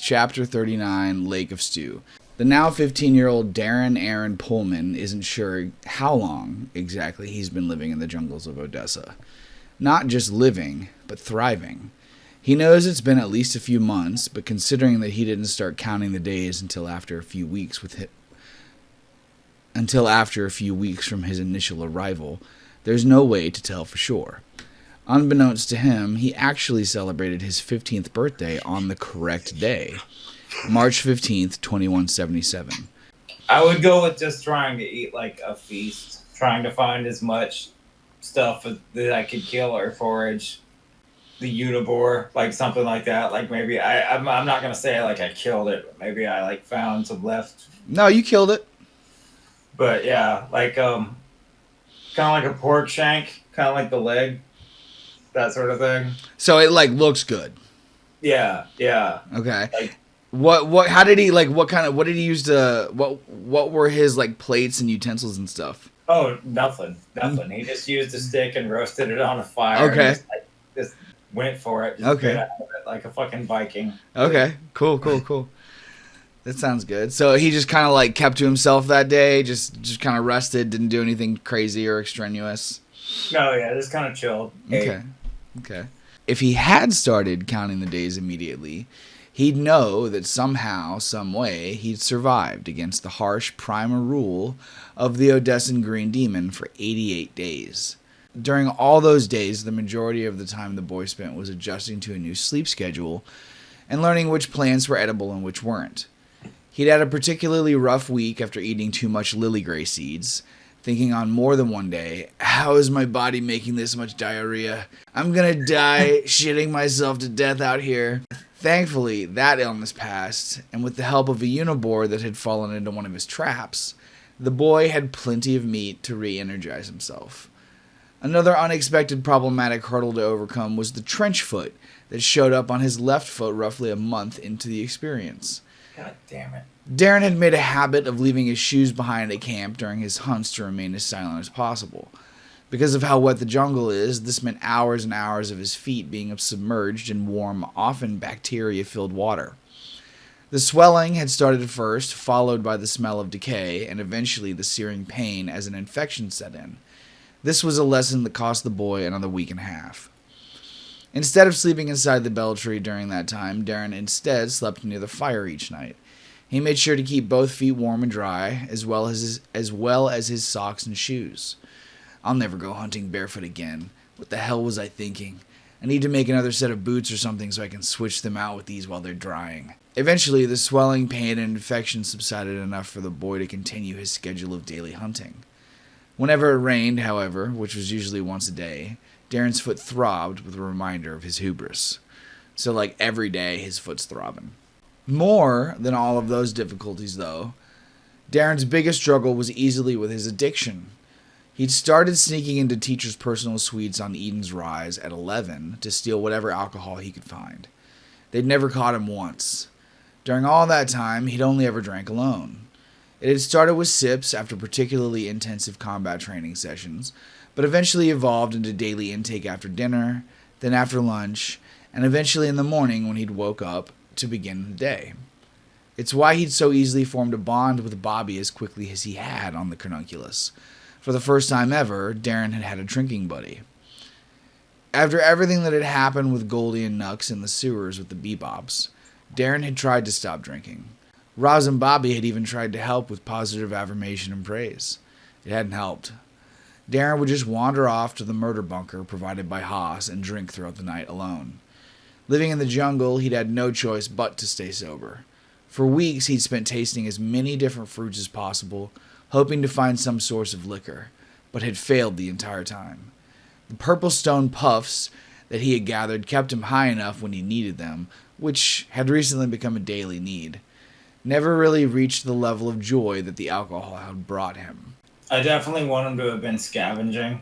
Chapter 39, Lake of Stew. The now 15-year-old Darren Aaron Pullman isn't sure how long exactly he's been living in the jungles of Odessa. Not just living, but thriving. He knows it's been at least a few months, but considering that he didn't start counting the days until after a few weeks from his initial arrival, there's no way to tell for sure. Unbeknownst to him, he actually celebrated his 15th birthday on the correct day, March 15th, 2177. I would go with just trying to eat like a feast, trying to find as much stuff that I could kill or forage. The Unibor, like something like that. Like maybe I'm not gonna say like I killed it, but maybe I like found some left. No, you killed it. But yeah, like kind of like a pork shank, kind of like the leg, that sort of thing. So it like looks good. Yeah. Okay. Like, how did he like what did he use to what were his like plates and utensils and stuff? Oh, nothing. He just used a stick and roasted it on a fire. Okay. And just went for it. Just okay. Get out of it like a fucking Viking. Okay. Cool. That sounds good. So he just kind of like kept to himself that day, just kind of rested, didn't do anything crazy or extraneous. No, yeah, just kind of chilled. Okay. If he had started counting the days immediately, he'd know that somehow, some way, he'd survived against the harsh primal rule of the Odessan Green Demon for 88 days. During all those days, the majority of the time the boy spent was adjusting to a new sleep schedule and learning which plants were edible and which weren't. He'd had a particularly rough week after eating too much lily-gray seeds, thinking on more than one day, how is my body making this much diarrhea? I'm gonna die shitting myself to death out here. Thankfully, that illness passed, and with the help of a Unibor that had fallen into one of his traps, the boy had plenty of meat to re-energize himself. Another unexpected problematic hurdle to overcome was the trench foot that showed up on his left foot roughly a month into the experience. God damn it. Darren had made a habit of leaving his shoes behind at camp during his hunts to remain as silent as possible. Because of how wet the jungle is, this meant hours and hours of his feet being submerged in warm, often bacteria-filled water. The swelling had started first, followed by the smell of decay, and eventually the searing pain as an infection set in. This was a lesson that cost the boy another week and a half. Instead of sleeping inside the Beltry during that time, Darren instead slept near the fire each night. He made sure to keep both feet warm and dry, as well as his socks and shoes. I'll never go hunting barefoot again. What the hell was I thinking? I need to make another set of boots or something so I can switch them out with these while they're drying. Eventually, the swelling, pain, and infection subsided enough for the boy to continue his schedule of daily hunting. Whenever it rained, however, which was usually once a day, Darren's foot throbbed with a reminder of his hubris. So, like, every day, his foot's throbbing. More than all of those difficulties, though, Darren's biggest struggle was easily with his addiction. He'd started sneaking into teachers' personal suites on Eden's Rise at 11 to steal whatever alcohol he could find. They'd never caught him once. During all that time, he'd only ever drank alone. It had started with sips after particularly intensive combat training sessions, but eventually evolved into daily intake after dinner, then after lunch, and eventually in the morning when he'd woke up to begin the day. It's why he'd so easily formed a bond with Bobby as quickly as he had on the Curnunculus. For the first time ever, Darren had had a drinking buddy. After everything that had happened with Goldie and Nux in the sewers with the Bebops, Darren had tried to stop drinking. Roz and Bobby had even tried to help with positive affirmation and praise. It hadn't helped. Darren would just wander off to the murder bunker provided by Haas and drink throughout the night alone. Living in the jungle, he'd had no choice but to stay sober. For weeks, he'd spent tasting as many different fruits as possible, hoping to find some source of liquor, but had failed the entire time. The purple stone puffs that he had gathered kept him high enough when he needed them, which had recently become a daily need. Never really reached the level of joy that the alcohol had brought him. I definitely want him to have been scavenging.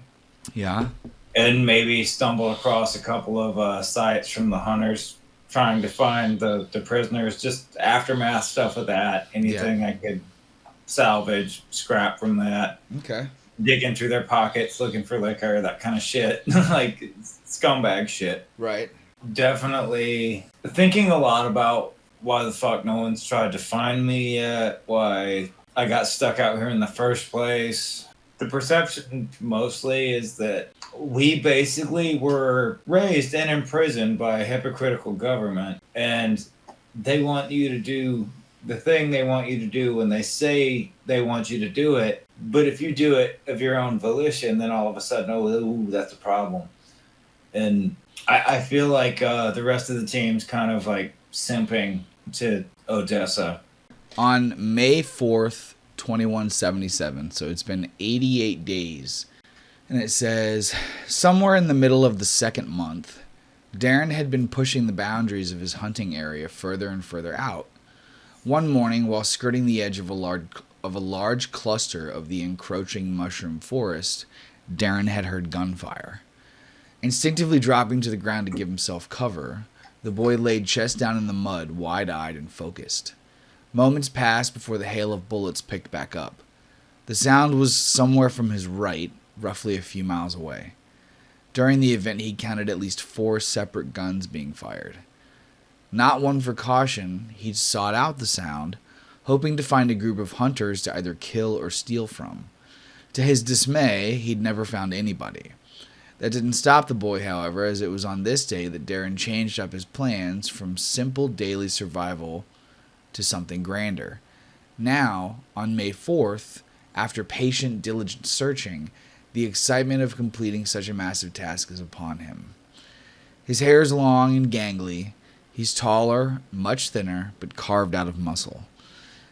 Yeah? And maybe stumble across a couple of sites from the hunters trying to find the prisoners, just aftermath stuff of that. Anything I could salvage, scrap from that. Okay. Digging through their pockets, looking for liquor, that kind of shit. Like, scumbag shit. Right. Definitely thinking a lot about why the fuck no one's tried to find me yet, why I got stuck out here in the first place. The perception mostly is that we basically were raised and imprisoned by a hypocritical government, and they want you to do the thing they want you to do when they say they want you to do it. But if you do it of your own volition, then all of a sudden, oh, ooh, that's a problem. And I feel like the rest of the team's kind of like simping to Odessa. On May 4th, 2177, so it's been 88 days, and it says, somewhere in the middle of the second month, Darren had been pushing the boundaries of his hunting area further and further out. One morning, while skirting the edge of a large cluster of the encroaching mushroom forest, Darren had heard gunfire. Instinctively dropping to the ground to give himself cover, the boy laid chest down in the mud, wide-eyed and focused. Moments passed before the hail of bullets picked back up. The sound was somewhere from his right, roughly a few miles away. During the event, he counted at least 4 separate guns being fired. Not one for caution, he sought out the sound, hoping to find a group of hunters to either kill or steal from. To his dismay, he'd never found anybody. That didn't stop the boy, however, as it was on this day that Darren changed up his plans from simple daily survival to something grander. Now, on May 4th, after patient, diligent searching, the excitement of completing such a massive task is upon him. His hair is long and gangly. He's taller, much thinner, but carved out of muscle.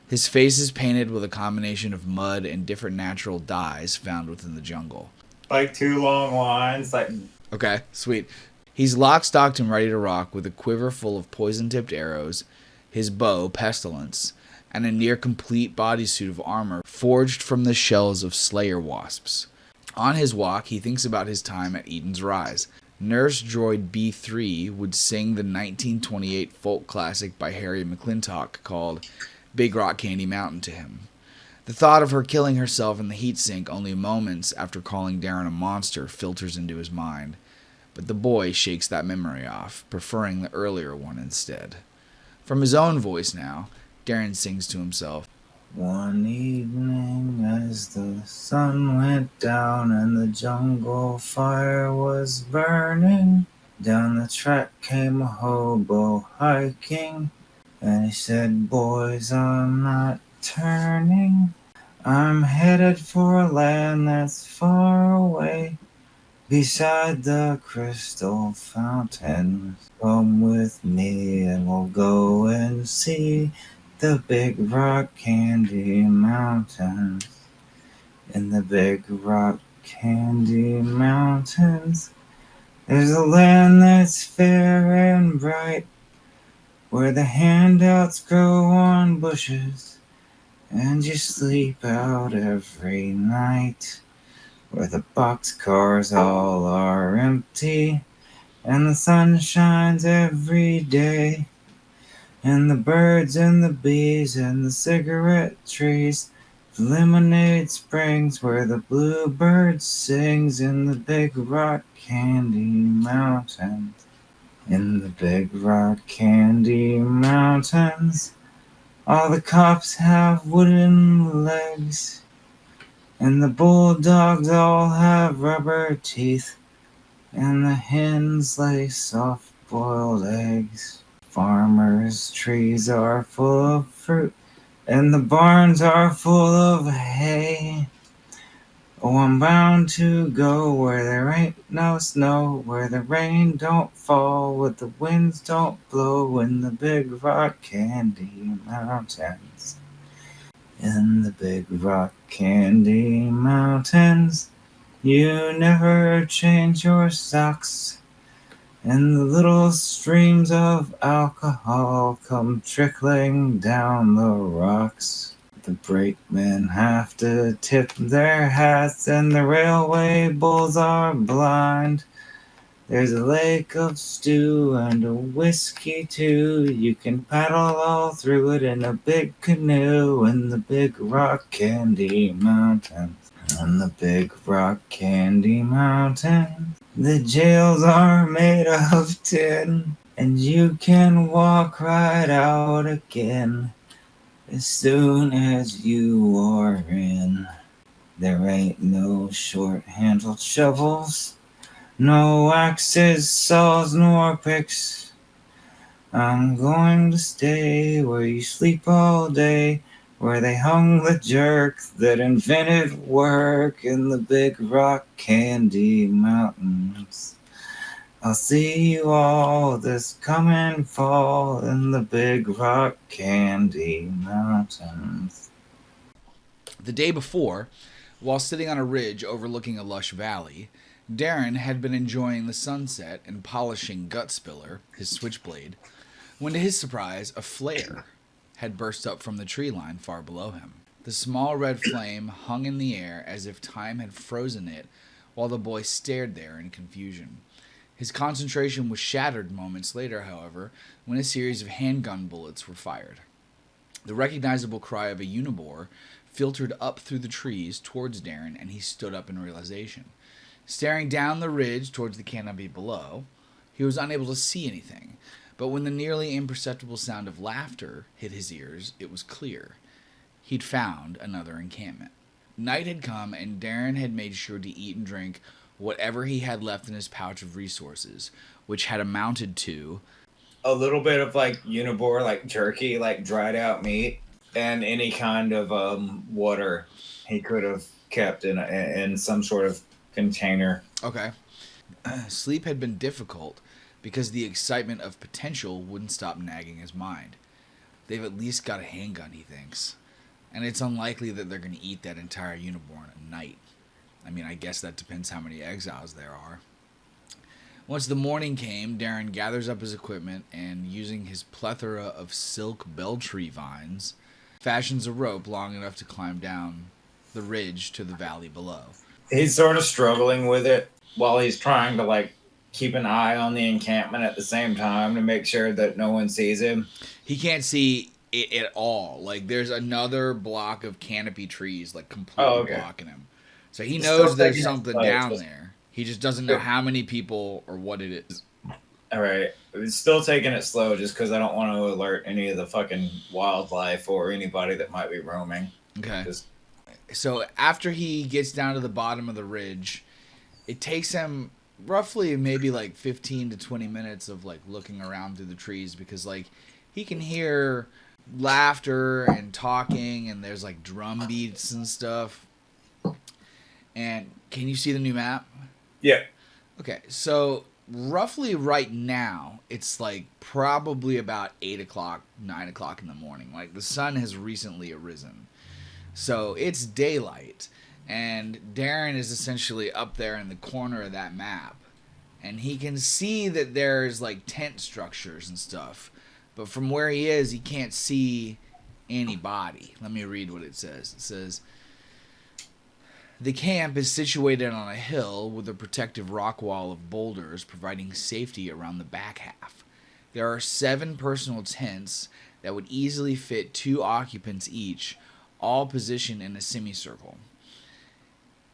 His face is painted with a combination of mud and different natural dyes found within the jungle. Like 2 long lines, like... Okay, sweet. He's lock-stocked and ready to rock with a quiver full of poison-tipped arrows, his bow, Pestilence, and a near-complete bodysuit of armor forged from the shells of slayer wasps. On his walk, he thinks about his time at Eden's Rise. Nurse Droid B3 would sing the 1928 folk classic by Harry McClintock called Big Rock Candy Mountain to him. The thought of her killing herself in the heat sink only moments after calling Darren a monster filters into his mind, but the boy shakes that memory off, preferring the earlier one instead. From his own voice now, Darren sings to himself, one evening as the sun went down and the jungle fire was burning, down the track came a hobo hiking, and he said, boys, I'm not turning. I'm headed for a land that's far away, beside the crystal fountain. Come with me and we'll go and see the Big Rock Candy Mountains. In the Big Rock Candy Mountains, there's a land that's fair and bright, where the handouts grow on bushes, and you sleep out every night, where the boxcars all are empty, and the sun shines every day, and the birds and the bees and the cigarette trees, the lemonade springs where the bluebird sings in the Big Rock Candy Mountains. In the Big Rock Candy Mountains, all the cops have wooden legs, and the bulldogs all have rubber teeth, and the hens lay soft-boiled eggs. Farmers' trees are full of fruit, and the barns are full of hay. Oh, I'm bound to go where there ain't no snow, where the rain don't fall, where the winds don't blow, in the Big Rock Candy Mountains. In the Big Rock Candy Mountains, you never change your socks, and the little streams of alcohol come trickling down the rocks. The brakemen have to tip their hats, and the railway bulls are blind. There's a lake of stew and a whiskey too. You can paddle all through it in a big canoe in the Big Rock Candy Mountains. In the Big Rock Candy Mountains, the jails are made of tin, And you can walk right out again as soon as you are in. There ain't no short-handled shovels, no axes, saws, nor picks. I'm going to stay where you sleep all day, where they hung the jerk that invented work in the big rock candy mountains. I'll see you all this coming fall in the big rock candy mountains. The day before, while sitting on a ridge overlooking a lush valley, Darren had been enjoying the sunset and polishing Gutspiller, his switchblade, when to his surprise, a flare had burst up from the tree line far below him. The small red flame hung in the air as if time had frozen it while the boy stared there in confusion. His concentration was shattered moments later, however, when a series of handgun bullets were fired. The recognizable cry of a Unibor filtered up through the trees towards Darren, and he stood up in realization. Staring down the ridge towards the canopy below, he was unable to see anything, but when the nearly imperceptible sound of laughter hit his ears, it was clear. He'd found another encampment. Night had come, and Darren had made sure to eat and drink whatever he had left in his pouch of resources, which had amounted to a little bit of like Unibor, like jerky, like dried out meat, and any kind of water he could have kept in some sort of container. Okay. Sleep had been difficult because the excitement of potential wouldn't stop nagging his mind. They've at least got a handgun, he thinks. And it's unlikely that they're going to eat that entire Uniborn at night. I mean, I guess that depends how many exiles there are. Once the morning came, Darren gathers up his equipment and, using his plethora of silk bell-tree vines, fashions a rope long enough to climb down the ridge to the valley below. He's sort of struggling with it while he's trying to, like, keep an eye on the encampment at the same time to make sure that no one sees him. He can't see it at all. Like, there's another block of canopy trees, like, completely blocking him. So he knows there's something down there. He just doesn't know how many people or what it is. All right. It's still taking it slow just because I don't want to alert any of the fucking wildlife or anybody that might be roaming. Okay. So after he gets down to the bottom of the ridge, it takes him roughly maybe like 15 to 20 minutes of like looking around through the trees because like he can hear laughter and talking and there's like drum beats and stuff. And can you see the new map? Yeah. Okay, so roughly right now, it's like probably about 8 o'clock, 9 o'clock in the morning. Like the sun has recently arisen. So it's daylight. And Darren is essentially up there in the corner of that map. And he can see that there's like tent structures and stuff. But from where he is, he can't see anybody. Let me read what it says. It says, the camp is situated on a hill with a protective rock wall of boulders providing safety around the back half. There are 7 personal tents that would easily fit 2 occupants each, all positioned in a semicircle.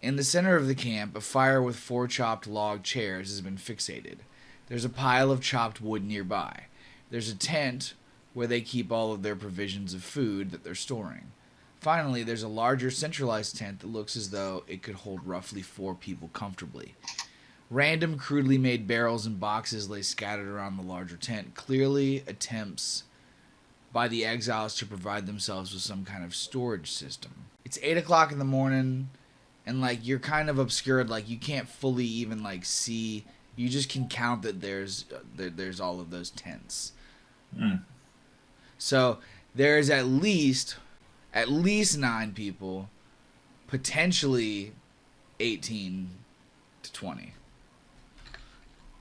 In the center of the camp, a fire with 4 chopped log chairs has been fixated. There's a pile of chopped wood nearby. There's a tent where they keep all of their provisions of food that they're storing. Finally, there's a larger centralized tent that looks as though it could hold roughly 4 people comfortably. Random crudely made barrels and boxes lay scattered around the larger tent, clearly attempts by the exiles to provide themselves with some kind of storage system. It's 8 o'clock in the morning, and like you're kind of obscured, like you can't fully even like see. You just can count that there's all of those tents. So there's at least 9 people, potentially 18 to 20.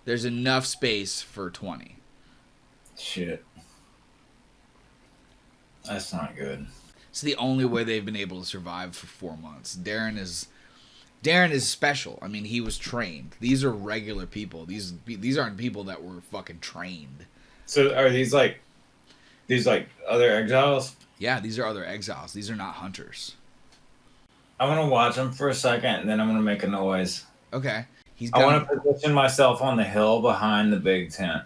There's enough space for 20. Shit. That's not good. It's the only way they've been able to survive for 4 months. Darren is special. I mean, he was trained. These are regular people. These aren't people that were fucking trained. So are these like other exiles? Yeah, these are other exiles. These are not hunters. I'm going to watch them for a second, and then I'm going to make a noise. Okay. I want to position myself on the hill behind the big tent.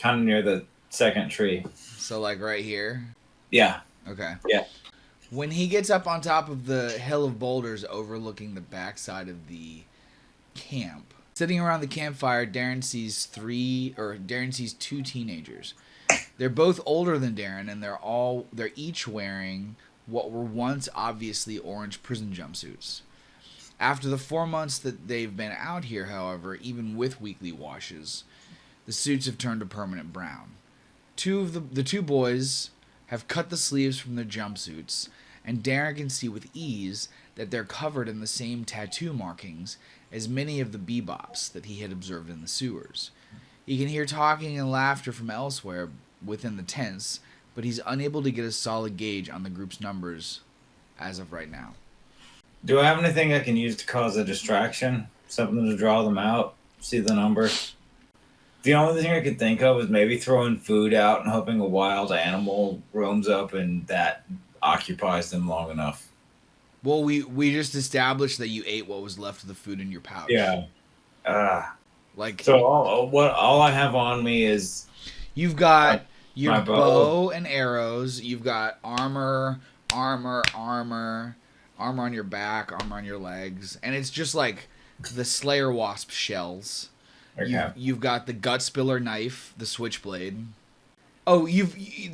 kind of near the second tree. So like right here. Yeah. Okay. Yeah. When he gets up on top of the hill of boulders overlooking the backside of the camp, sitting around the campfire, Darren sees two teenagers. They're both older than Darren, and they're each wearing what were once obviously orange prison jumpsuits. After the 4 months that they've been out here, however, even with weekly washes, the suits have turned a permanent brown. The two boys have cut the sleeves from their jumpsuits, and Darren can see with ease that they're covered in the same tattoo markings as many of the bebops that he had observed in the sewers. He can hear talking and laughter from elsewhere within the tents, but he's unable to get a solid gauge on the group's numbers as of right now. Do I have anything I can use to cause a distraction? Something to draw them out? See the numbers? The only thing I could think of is maybe throwing food out and hoping a wild animal roams up and that occupies them long enough. Well, we just established that you ate what was left of the food in your pouch. Yeah. Like so all I have on me is you've got your my bow and arrows. You've got armor on your back, armor on your legs, and it's just like the Slayer Wasp shells. Okay. You've got the Gut Spiller knife, the switchblade. Oh,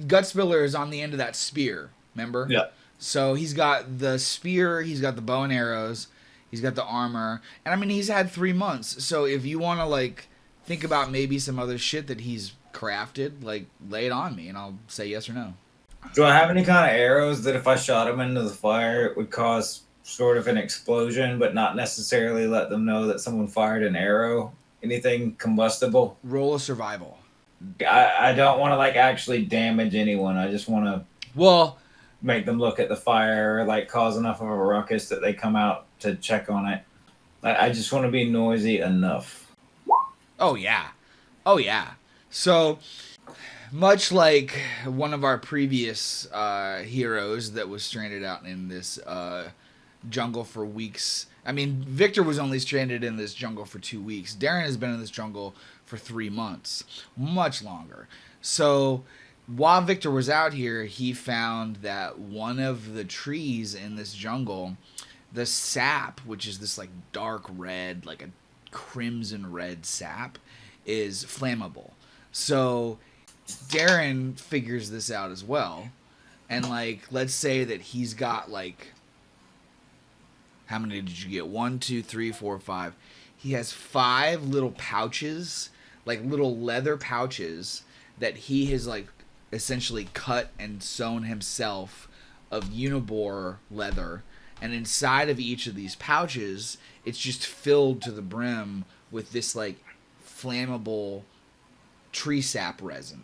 Gut Spiller is on the end of that spear. Remember? Yeah. So he's got the spear, he's got the bow and arrows, he's got the armor, and I mean he's had 3 months. So if you want to like think about maybe some other shit that he's crafted, like lay it on me, and I'll say yes or no. Do I have any kind of arrows that if I shot them into the fire, it would cause sort of an explosion, but not necessarily let them know that someone fired an arrow? Anything combustible? Roll a survival. I don't want to like actually damage anyone. I just want to make them look at the fire, like cause enough of a ruckus that they come out to check on it. I just want to be noisy enough. Oh yeah. So much like one of our previous heroes that was stranded out in this jungle for weeks. I mean, Victor was only stranded in this jungle for 2 weeks. Darren has been in this jungle for 3 months. Much longer. So while Victor was out here, he found that one of the trees in this jungle, the sap, which is this like dark red, like a crimson red sap, is flammable. So Darren figures this out as well. And like, let's say that he's got like, how many did you get? 1, 2, 3, 4, 5. He has 5 little pouches, like little leather pouches that he has like essentially cut and sewn himself of unibore leather. And inside of each of these pouches, it's just filled to the brim with this like flammable tree sap resin.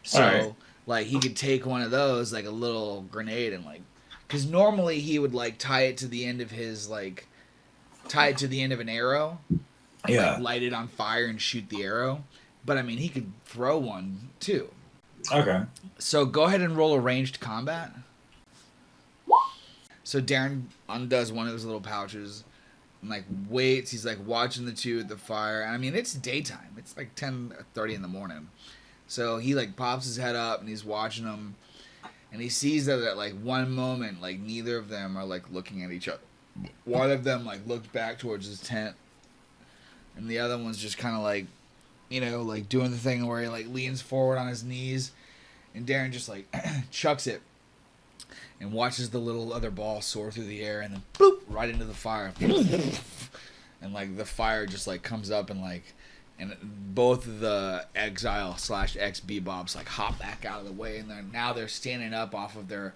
So right. Like he could take one of those, like a little grenade, and like, because normally he would like tie it to the end of an arrow, Yeah. like light it on fire and shoot the arrow. But I mean, he could throw one too. Okay. So go ahead and roll a ranged combat. So Darren undoes one of his little pouches and like waits. He's like watching the two at the fire. I mean, it's daytime. It's like 10:30 in the morning. So he like pops his head up and he's watching them. And he sees that at like one moment, like neither of them are like looking at each other. One of them like looked back towards his tent, and the other one's just kind of like, you know, like doing the thing where he like leans forward on his knees, and Darren just like chucks it, and watches the little leather ball soar through the air, and then boop right into the fire, and like the fire just like comes up and like. And both of the exile/ex bebops like hop back out of the way, and they're standing up off of their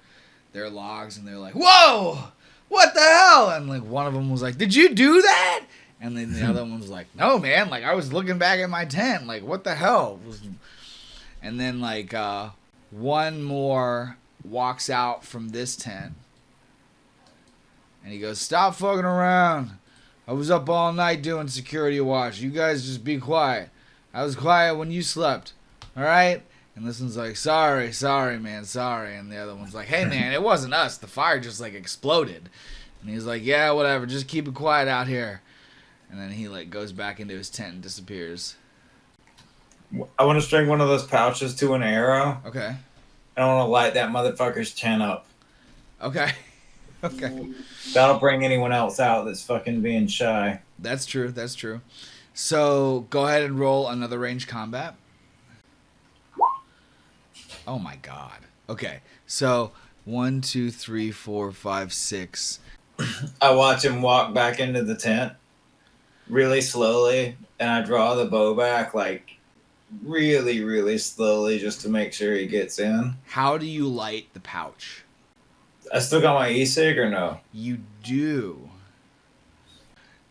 logs, and they're like, "Whoa, what the hell?" And like one of them was like, "Did you do that?" And then the other one was like, "No, man. Like I was looking back at my tent. Like what the hell?" And then like one more walks out from this tent, and he goes, "Stop fucking around. I was up all night doing security watch. You guys just be quiet. I was quiet when you slept. All right?" And this one's like, sorry, man, sorry. And the other one's like, "Hey, man, it wasn't us. The fire just, like, exploded." And he's like, "Yeah, whatever. Just keep it quiet out here." And then he, like, goes back into his tent and disappears. I want to string one of those pouches to an arrow. Okay. And I want to light that motherfucker's chin up. Okay. Okay. That'll bring anyone else out that's fucking being shy. That's true. That's true. So go ahead and roll another range combat. Oh my god. Okay. So 1, 2, 3, 4, 5, 6. I watch him walk back into the tent really slowly, and I draw the bow back like really, really slowly just to make sure he gets in. How do you light the pouch? I still got my e-cig or no? You do.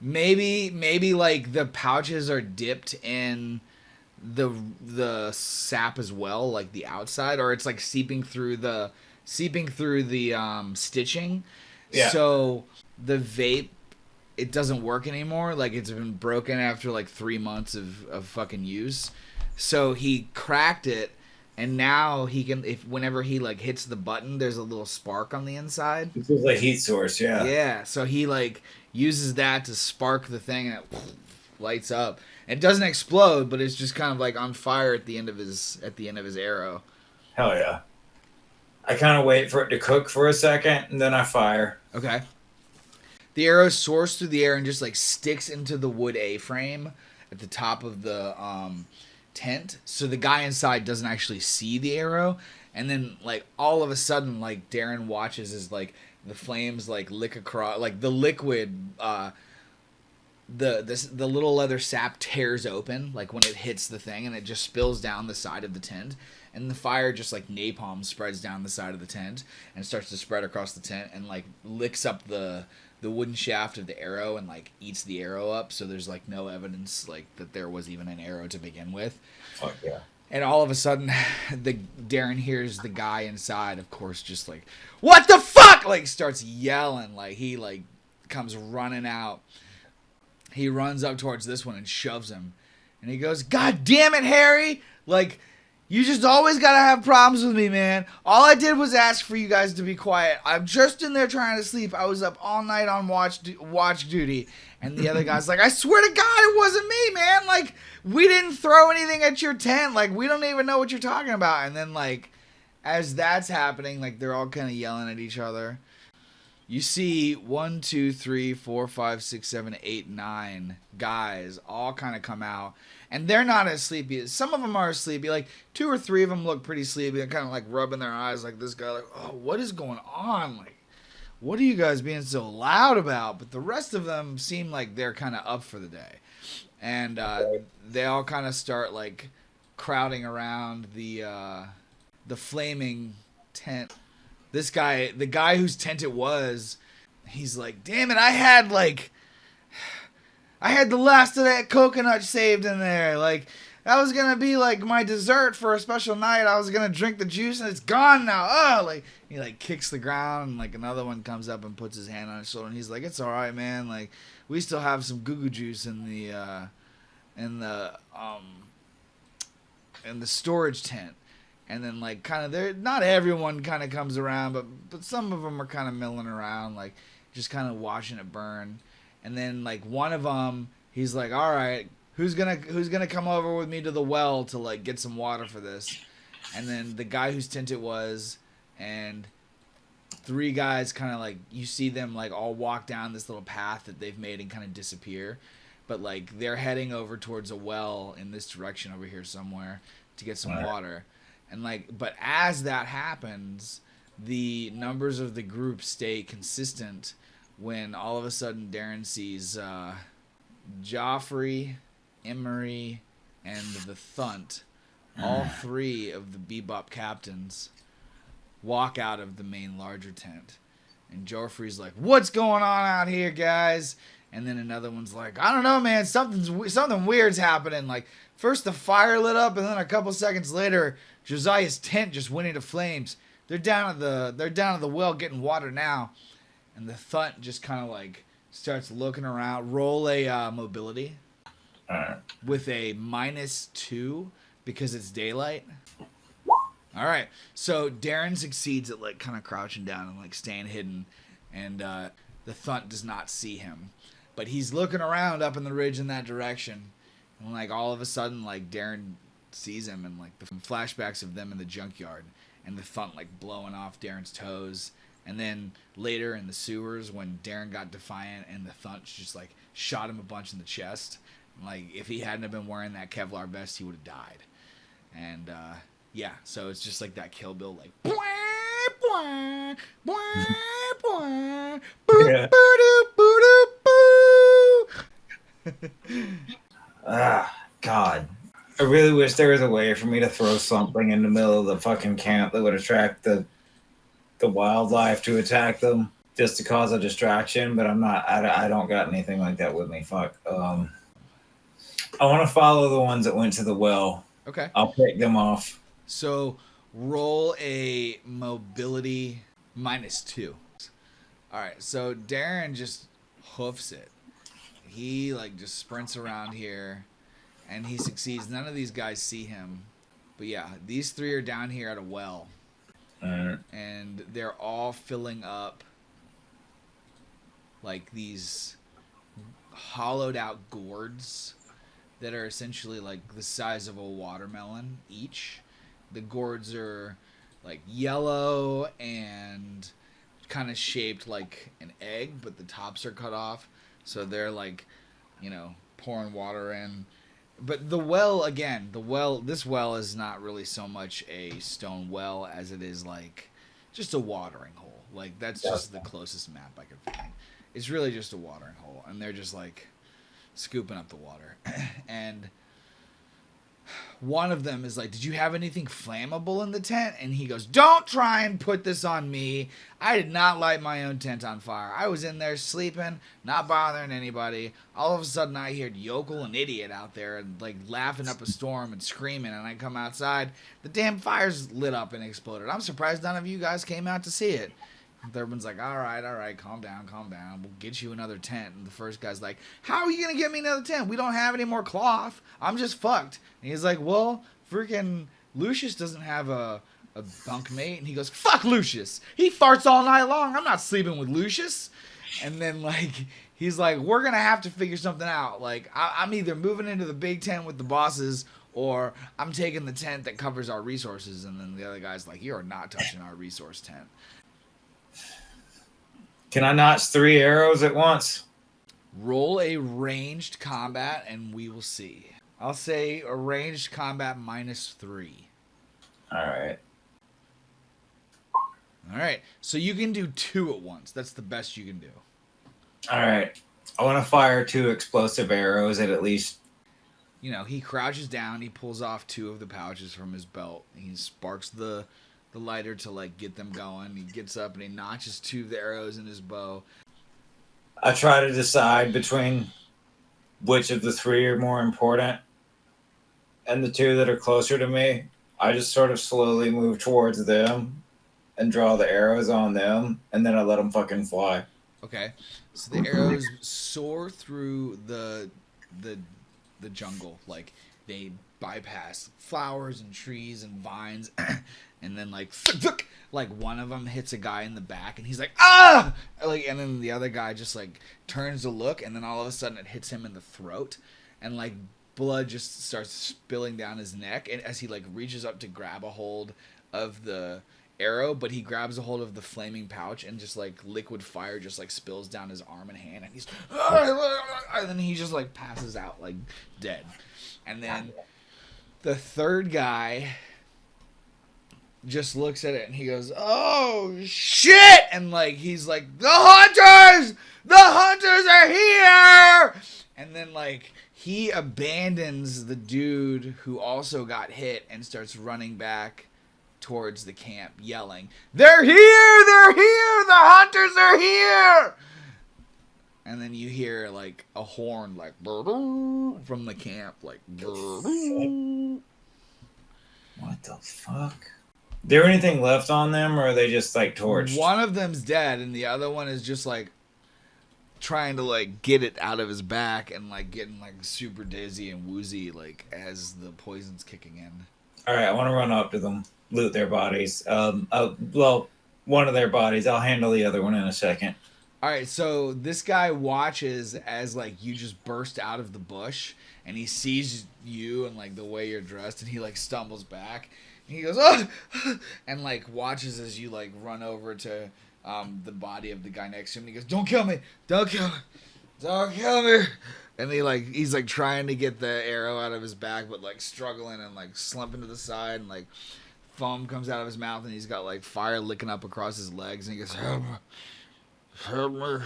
Maybe like the pouches are dipped in the sap as well, like the outside, or it's like seeping through the stitching. Yeah. So the vape, it doesn't work anymore. Like it's been broken after like 3 months of fucking use. So he cracked it, and now he can, if whenever he like hits the button, there's a little spark on the inside. This is a heat source, yeah. Yeah, so he like uses that to spark the thing, and it lights up. It doesn't explode, but it's just kind of like on fire at the end of his arrow. Hell yeah. I kind of wait for it to cook for a second, and then I fire. Okay. The arrow soars through the air and just like sticks into the wood A-frame at the top of the tent, so the guy inside doesn't actually see the arrow. And then like all of a sudden, like Darren watches as like the flames like lick across, like the liquid, the little leather sap tears open like when it hits the thing, and it just spills down the side of the tent. And the fire just like napalm spreads down the side of the tent and starts to spread across the tent and like licks up the wooden shaft of the arrow and like eats the arrow up. So there's like no evidence like that there was even an arrow to begin with. Fuck yeah. And all of a sudden, Darren hears the guy inside, of course, just like, "What the fuck!" Like starts yelling. Like he like comes running out. He runs up towards this one and shoves him, and he goes, "God damn it, Harry! Like, you just always gotta have problems with me, man. All I did was ask for you guys to be quiet. I'm just in there trying to sleep. I was up all night on watch duty." And the other guy's like, "I swear to God, it wasn't me, man. Like, we didn't throw anything at your tent. Like, we don't even know what you're talking about." And then, like, as that's happening, like, they're all kind of yelling at each other. You see 1, 2, 3, 4, 5, 6, 7, 8, 9 guys all kind of come out. And they're not as sleepy. Some of them are sleepy. Like, 2 or 3 of them look pretty sleepy. They're kind of, like, rubbing their eyes like this guy. Like, "Oh, what is going on? Like, what are you guys being so loud about?" But the rest of them seem like they're kind of up for the day. And they all kind of start, like, crowding around the flaming tent. This guy, the guy whose tent it was, he's like, "Damn it, I had the last of that coconut saved in there. Like, that was going to be, like, my dessert for a special night. I was going to drink the juice, and it's gone now. Oh," like, he, like, kicks the ground, and, like, another one comes up and puts his hand on his shoulder, and he's like, "It's all right, man. Like, we still have some goo-goo juice in the storage tent." And then, like, kind of, there, not everyone kind of comes around, but some of them are kind of milling around, like, just kind of watching it burn. And then, like, one of them, he's like, "All right, who's gonna come over with me to the well to, like, get some water for this?" And then the guy whose tent it was, and 3 guys kind of, like, you see them, like, all walk down this little path that they've made and kind of disappear. But, like, they're heading over towards a well in this direction over here somewhere to get some water. And, like, but as that happens, the numbers of the group stay consistent when all of a sudden Darren sees Joffrey, Emery, and the Thunt, all 3 of the Bebop captains, walk out of the main larger tent. And Joffrey's like, "What's going on out here, guys?" And then another one's like, "I don't know, man. Something weird's happening. Like, first the fire lit up, and then a couple seconds later, Josiah's tent just went into flames. They're down at the well getting water now." And the Thunt just kind of like starts looking around. Roll a mobility with a -2 because it's daylight. All right, so Darren succeeds at like kind of crouching down and like staying hidden, and the Thunt does not see him, but he's looking around up in the ridge in that direction, and like all of a sudden like Darren sees him, and like the flashbacks of them in the junkyard and the thunt like blowing off Darren's toes. And then later in the sewers when Darren got defiant and the thunt just like shot him a bunch in the chest. Like if he hadn't have been wearing that Kevlar vest, he would have died. And yeah, so it's just like that Kill Bill like Yeah. God. I really wish there was a way for me to throw something in the middle of the fucking camp that would attract the wildlife to attack them just to cause a distraction, but I don't got anything like that with me. Fuck. I want to follow the ones that went to the well. Okay. I'll pick them off. So roll a mobility -2. All right. So Darren just hoofs it. He like just sprints around here and he succeeds. None of these guys see him. But yeah, these 3 are down here at a well. And they're all filling up like these hollowed out gourds that are essentially like the size of a watermelon each. The gourds are like yellow and kind of shaped like an egg, but the tops are cut off. So they're like, pouring water in. But the well, again, this well is not really so much a stone well as it is like just a watering hole. Like that's just the closest map I could find. It's really just a watering hole, and they're just like scooping up the water. And one of them is like, "Did you have anything flammable in the tent?" And he goes, "Don't try and put this on me. I did not light my own tent on fire. I was in there sleeping, not bothering anybody. All of a sudden I heard Yokel and Idiot out there and like laughing up a storm and screaming, and I come outside. The damn fire's lit up and exploded. I'm surprised none of you guys came out to see it." And the third one's like, all right, calm down. We'll get you another tent. And the first guy's like, "How are you going to get me another tent? We don't have any more cloth. I'm just fucked." And he's like, "Well, freaking Lucius doesn't have a bunk mate." And he goes, "Fuck Lucius. He farts all night long. I'm not sleeping with Lucius." And then, like, he's like, "We're going to have to figure something out. Like, I'm either moving into the big tent with the bosses or I'm taking the tent that covers our resources." And then the other guy's like, "You are not touching our resource tent." Can I notch 3 arrows at once? Roll a ranged combat and we will see. I'll say a ranged combat -3. Alright. Alright, so you can do 2 at once. That's the best you can do. Alright. I want to fire 2 explosive arrows at least. He crouches down, he pulls off 2 of the pouches from his belt. He sparks the lighter to like get them going. He gets up and he notches 2 of the arrows in his bow. I try to decide between which of the 3 are more important. And the 2 that are closer to me, I just sort of slowly move towards them and draw the arrows on them, and then I let them fucking fly. Okay. So the arrows soar through the jungle. Like they bypass flowers and trees and vines. And then like one of them hits a guy in the back and he's like, "Ah!" Like, and then the other guy just like turns to look, and then all of a sudden it hits him in the throat, and like blood just starts spilling down his neck, and as he like reaches up to grab a hold of the arrow, but he grabs a hold of the flaming pouch and just like liquid fire just like spills down his arm and hand, and he's and then he just like passes out like dead. And then the third guy just looks at it and he goes, "Oh shit!" And like he's like, the hunters are here!" And then like he abandons the dude who also got hit and starts running back towards the camp yelling, "They're here! The hunters are here!" And then you hear like a horn like from the camp, like what the fuck? There anything left on them, or are they just like torched? One of them's dead, and the other one is just like trying to like get it out of his back and like getting like super dizzy and woozy like as the poison's kicking in. All right, I want to run up to them, loot their bodies. Well, one of their bodies. I'll handle the other one in a second. All right, so this guy watches as like you just burst out of the bush, and he sees you and like the way you're dressed, and he like stumbles back, and he goes, "Oh!" and like watches as you like run over to the body of the guy next to him. And he goes, "Don't kill me! Don't kill me! Don't kill me!" And he's like trying to get the arrow out of his back, but like struggling and like slumping to the side, and like foam comes out of his mouth, and he's got like fire licking up across his legs, and he goes, "Help me! Help me!"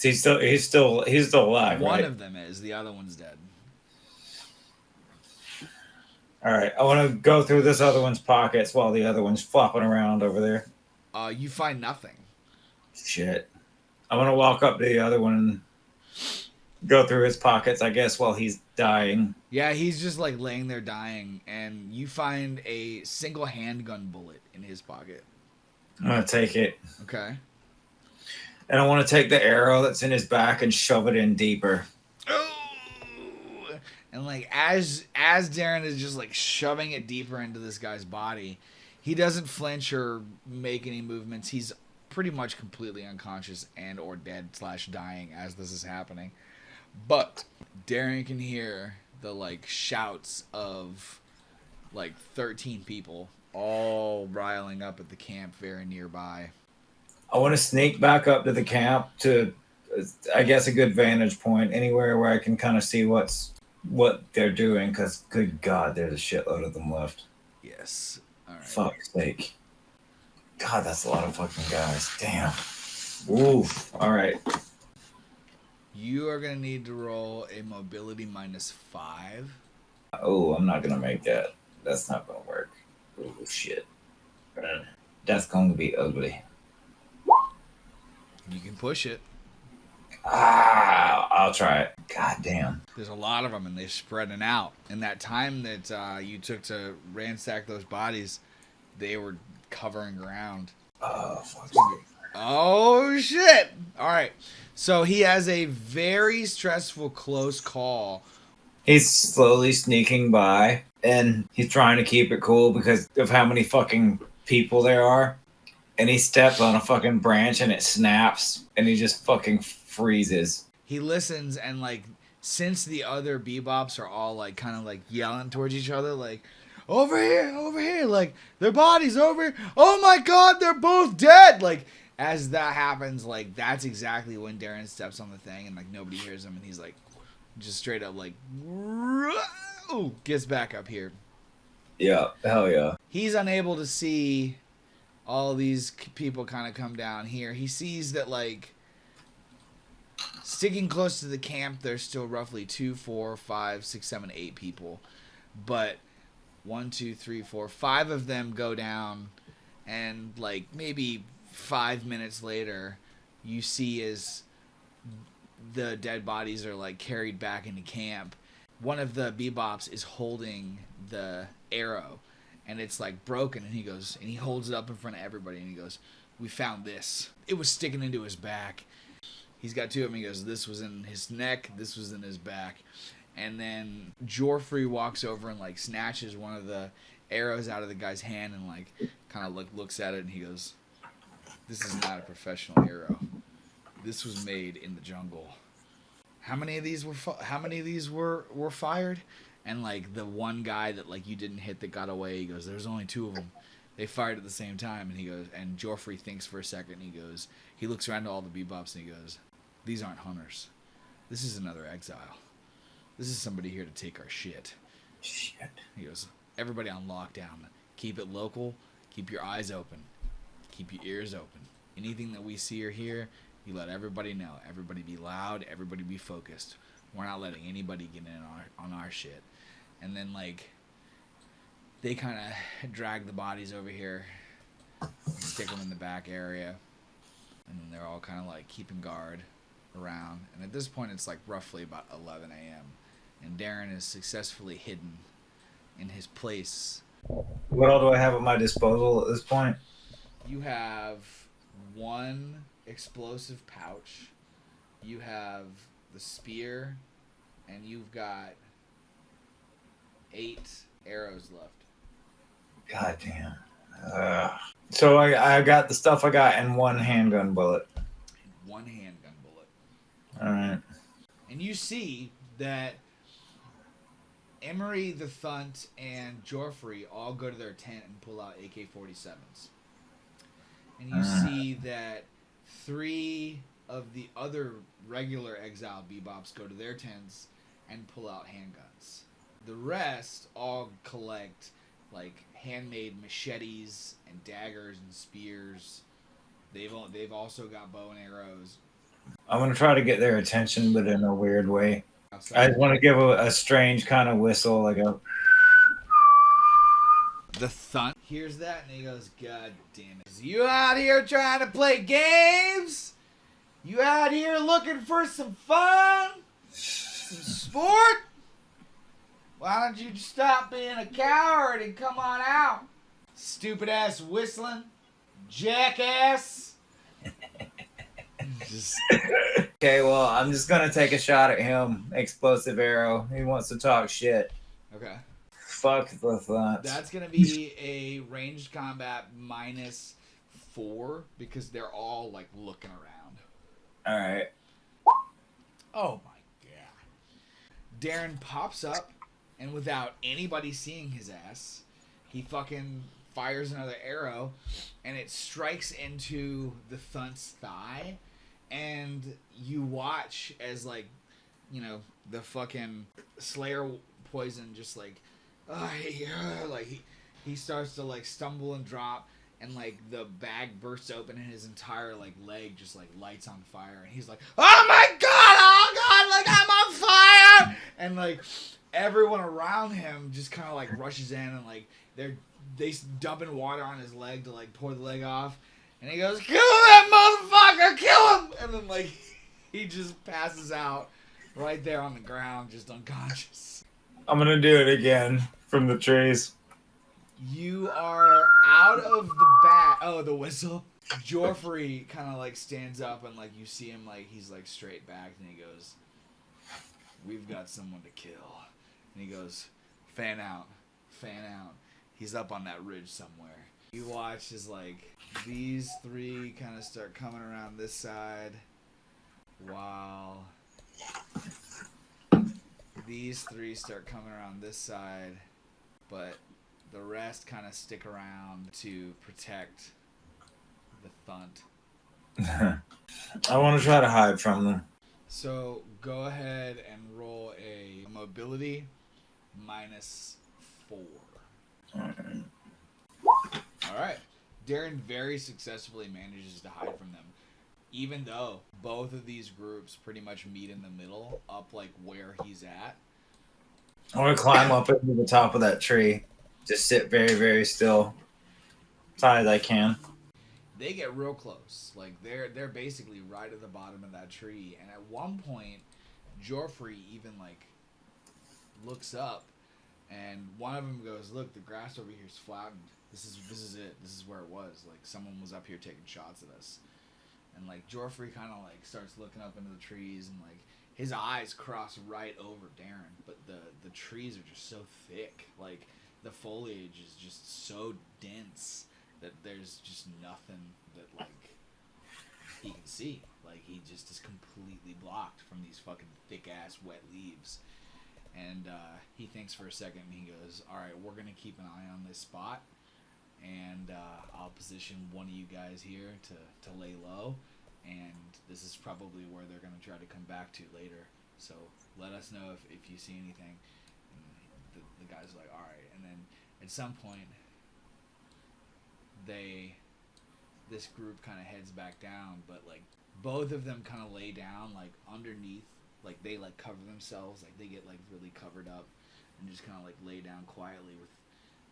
He's still alive. One right? of them is. The other one's dead. All right, I want to go through this other one's pockets while the other one's flopping around over there. You find nothing. Shit. I want to walk up to the other one and go through his pockets, I guess, while he's dying. Yeah, he's just like laying there dying, and you find a single handgun bullet in his pocket. I'm going to take it. Okay. And I want to take the arrow that's in his back and shove it in deeper. Oh! And like as Darren is just like shoving it deeper into this guy's body, he doesn't flinch or make any movements. He's pretty much completely unconscious and or dead / dying as this is happening. But Darren can hear the like shouts of like 13 people all riling up at the camp very nearby. I want to sneak back up to the camp to, I guess, a good vantage point, anywhere where I can kind of see what they're doing, because good God, there's a shitload of them left. Yes. All right. Fuck's sake. God, that's a lot of fucking guys. Damn. Oof. All right. You are going to need to roll a mobility -5. Oh, I'm not going to make that. That's not going to work. Oh, shit. That's going to be ugly. You can push it. I'll try it. God damn. There's a lot of them, and they're spreading out. And that time that you took to ransack those bodies, they were covering ground. Oh, fuck. Oh, shit. All right. So he has a very stressful close call. He's slowly sneaking by, and he's trying to keep it cool because of how many fucking people there are. And he steps on a fucking branch, and it snaps, and he just fucking freezes. He listens, and like, since the other bebops are all like kind of like yelling towards each other, like, over here, like, their bodies over here. Oh my God, they're both dead. Like, as that happens, like, that's exactly when Darren steps on the thing, and like nobody hears him, and he's like, just straight up like, gets back up here. Yeah, hell yeah. He's unable to see all these people kind of come down here. He sees that, like, sticking close to the camp, there's still roughly 2, 4, 5, 6, 7, 8 people. But 1, 2, 3, 4, 5 of them go down, and like maybe 5 minutes later, you see as the dead bodies are like carried back into camp. One of the bebops is holding the arrow, and it's like broken, and he holds it up in front of everybody, and he goes, "We found this. It was sticking into his back." He's got 2 of them. He goes, "This was in his neck. This was in his back." And then Joffrey walks over and like snatches one of the arrows out of the guy's hand, and like kind of looks at it, and he goes, "This is not a professional arrow. This was made in the jungle. How many of these were fired?" And like the one guy that like you didn't hit that got away, he goes, "There's only 2 of them. They fired at the same time." And he goes, and Joffrey thinks for a second. And he looks around to all the bebops, and he goes, "These aren't hunters. This is another exile. This is somebody here to take our shit." Shit. He goes, "Everybody on lockdown. Keep it local. Keep your eyes open. Keep your ears open. Anything that we see or hear, you let everybody know. Everybody be loud. Everybody be focused. We're not letting anybody get in on our shit." And then like they kind of drag the bodies over here, stick them in the back area, and then they're all kind of like keeping guard around. And at this point, it's like roughly about 11 a.m. and Darren is successfully hidden in his place. What all do I have at my disposal at this point? You have 1 explosive pouch. You have the spear, and you've got 8 arrows left. God damn. So I got the stuff I got in one handgun bullet. One handgun bullet. All right. And you see that Emery, the Thunt, and Joffrey all go to their tent and pull out AK-47s. And you see that 3 of the other regular exile bebops go to their tents and pull out handguns. The rest all collect like handmade machetes and daggers and spears. They've also got bow and arrows. I'm gonna try to get their attention, but in a weird way. Outside. I just want to give a strange kind of whistle, like a. The Thunt hears that and he goes, "God damn it! You out here trying to play games? You out here looking for some fun, some sport? Why don't you just stop being a coward and come on out? Stupid ass whistling, jackass." Just Okay, well, I'm just gonna take a shot at him. Explosive arrow. He wants to talk shit. okay. Fuck the Thunt. That's gonna be a ranged combat -4 because they're all like looking around. All right. Oh my god. Darren pops up, and without anybody seeing his ass, he fucking fires another arrow, and it strikes into the Thunt's thigh, and you watch as, like, you know, the fucking Slayer poison just, like, like, he starts to, like, stumble and drop, and, like, the bag bursts open, and his entire, like, leg just, like, lights on fire, and he's like, oh my god, like, I'm on fire! And, like, everyone around him just kind of, like, rushes in, and, like, they dumping water on his leg to, like, pour the leg off, and he goes, kill that motherfucker, kill him! And then, like, he just passes out right there on the ground, just unconscious. I'm gonna do it again from the trees. You are out of the bat. Oh, the whistle. Joffrey kind of like stands up and like you see him like he's like straight back and he goes, "We've got someone to kill." And he goes, "Fan out, fan out." He's up on that ridge somewhere. You watch as like these 3 kind of start coming around this side, while these 3 start coming around this side, but the rest kind of stick around to protect the Thunt. I want to try to hide from them. So go ahead and roll a mobility -4. Alright. Darren very successfully manages to hide from them. Even though both of these groups pretty much meet in the middle, up like where he's at. I want to climb up into the top of that tree. Just sit very, very still. As high as I can. They get real close. Like they're basically right at the bottom of that tree. And at one point, Joffrey even like looks up, and one of them goes, "Look, the grass over here is flattened. This is it. This is where it was. Like someone was up here taking shots at us." And like Joffrey kind of like starts looking up into the trees, and like his eyes cross right over Darren, but the trees are just so thick. Like the foliage is just so dense that there's just nothing that like he can see. Like he just is completely blocked from these fucking thick ass wet leaves. And he thinks for a second and he goes, "All right, we're gonna keep an eye on this spot, and I'll position one of you guys here to lay low, and this is probably where they're gonna try to come back to later. So let us know if you see anything." And the guys are like, "All right." And then at some point, this group kind of heads back down, but like both of them kind of lay down like underneath, like they like cover themselves, like they get like really covered up and just kind of like lay down quietly with,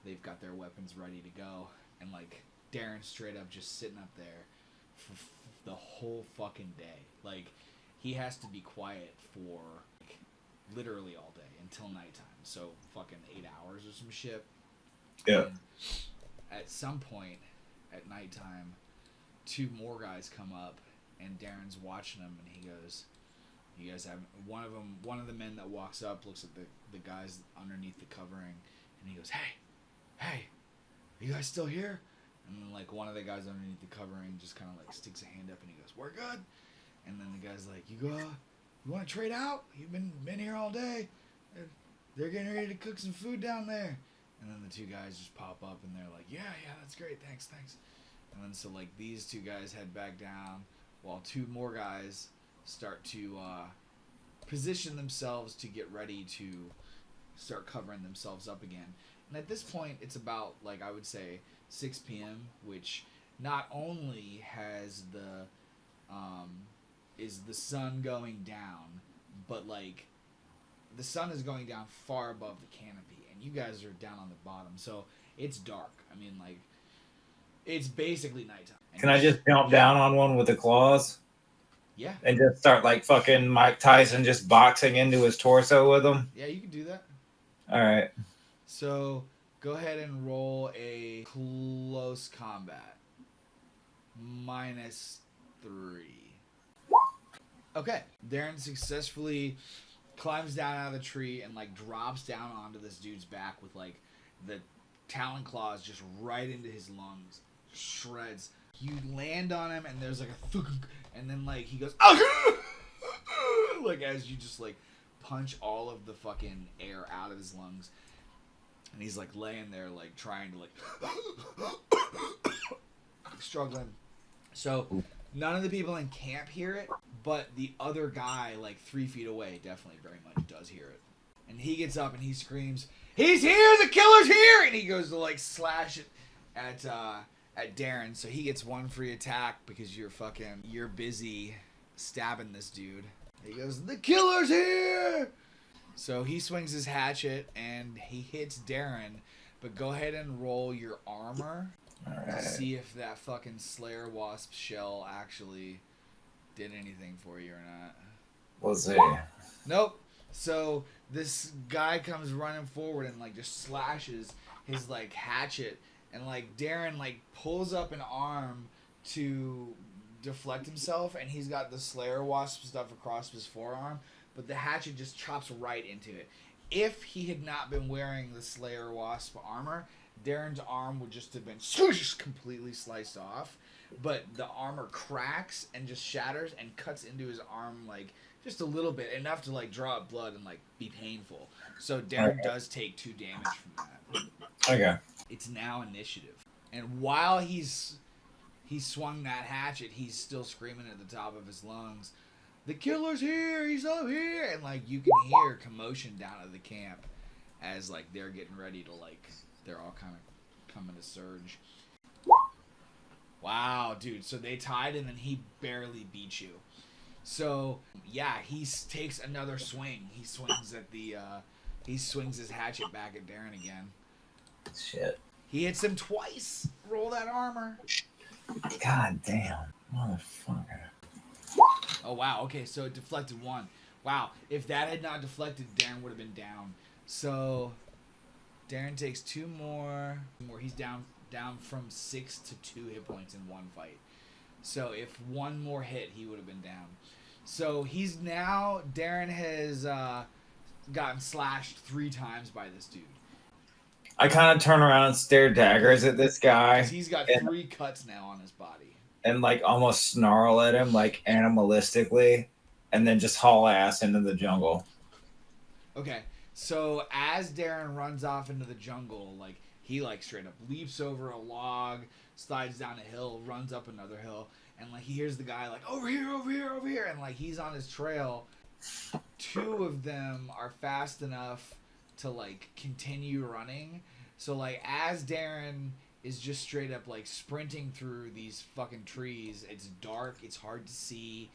they've got their weapons ready to go, and like Darren's straight up just sitting up there for the whole fucking day. Like he has to be quiet for like literally all day until nighttime, so fucking 8 hours or some shit. Yeah. And at some point at nighttime, 2 more guys come up, and Darren's watching them, and he goes, "You guys have..." One of the men that walks up looks at the guys underneath the covering, and he goes, hey, are you guys still here?" And then, like, one of the guys underneath the covering just kind of, like, sticks a hand up and he goes, "We're good." And then the guy's like, You want to trade out? You've been here all day. They're getting ready to cook some food down there." And then the two guys just pop up and they're like, "Yeah, that's great. Thanks. And then so, like, these two guys head back down while two more guys start to position themselves to get ready to start covering themselves up again. And at this point, it's about, like, I would say 6 p.m., which not only has is the sun going down, but, like, the sun is going down far above the canopy, and you guys are down on the bottom, so it's dark. I mean, like, it's basically nighttime. And Can I just jump down on one with the claws? Yeah. And just start like fucking Mike Tyson just boxing into his torso with him? Yeah, you can do that. All right. So go ahead and roll a close combat. -3. Okay. Darren successfully climbs down out of the tree and, like, drops down onto this dude's back with, like, the talon claws just right into his lungs. Shreds. You land on him and there's, like, a thunk, and then, like, he goes, like, as you just, like, punch all of the fucking air out of his lungs. And he's, like, laying there, like, trying to, like, struggling. So none of the people in camp hear it, but the other guy, like, 3 feet away, definitely very much does hear it. And he gets up and he screams, "He's here! The killer's here!" And he goes to, like, slash it at Darren. So he gets one free attack because you're busy stabbing this dude. He goes, "The killer's here!" So he swings his hatchet and he hits Darren. But go ahead and roll your armor. All right. To see if that fucking Slayer Wasp shell actually did anything for you or not. We'll see. Nope. So this guy comes running forward and, like, just slashes his, like, hatchet, and, like, Darren, like, pulls up an arm to deflect himself, and he's got the Slayer Wasp stuff across his forearm, but the hatchet just chops right into it. If he had not been wearing the Slayer Wasp armor, Darren's arm would just have been completely sliced off, but the armor cracks and just shatters and cuts into his arm, like, just a little bit, enough to, like, draw up blood and, like, be painful. So Darren does take 2 damage from that. Okay. It's now initiative, and while he swung that hatchet, he's still screaming at the top of his lungs, "The killer's here! He's up here!" And, like, you can hear commotion down at the camp as, like, they're getting ready to, like, they're all kind of coming to surge. Wow, dude. So they tied, and then he barely beat you. So, yeah, he takes another swing. He swings at he swings his hatchet back at Darren again. Shit. He hits him twice. Roll that armor. God damn. Motherfucker. Oh, wow. Okay, so it deflected 1. Wow. If that had not deflected, Darren would have been down. So Darren takes 2 more. He's down from 6 to 2 hit points in one fight. So if 1 more hit, he would have been down. So Darren has gotten slashed 3 times by this dude. I kind of turn around and stare daggers at this guy. He's got 3 cuts now on his body. And, like, almost snarl at him, like, animalistically, and then just haul ass into the jungle. Okay, so as Darren runs off into the jungle, like, he, like, straight up leaps over a log, slides down a hill, runs up another hill, and, like, he hears the guy, like, "Over here, over here, over here," and, like, he's on his trail. 2 of them are fast enough to, like, continue running. So, like, as Darren is just straight up, like, sprinting through these fucking trees, it's dark, it's hard to see.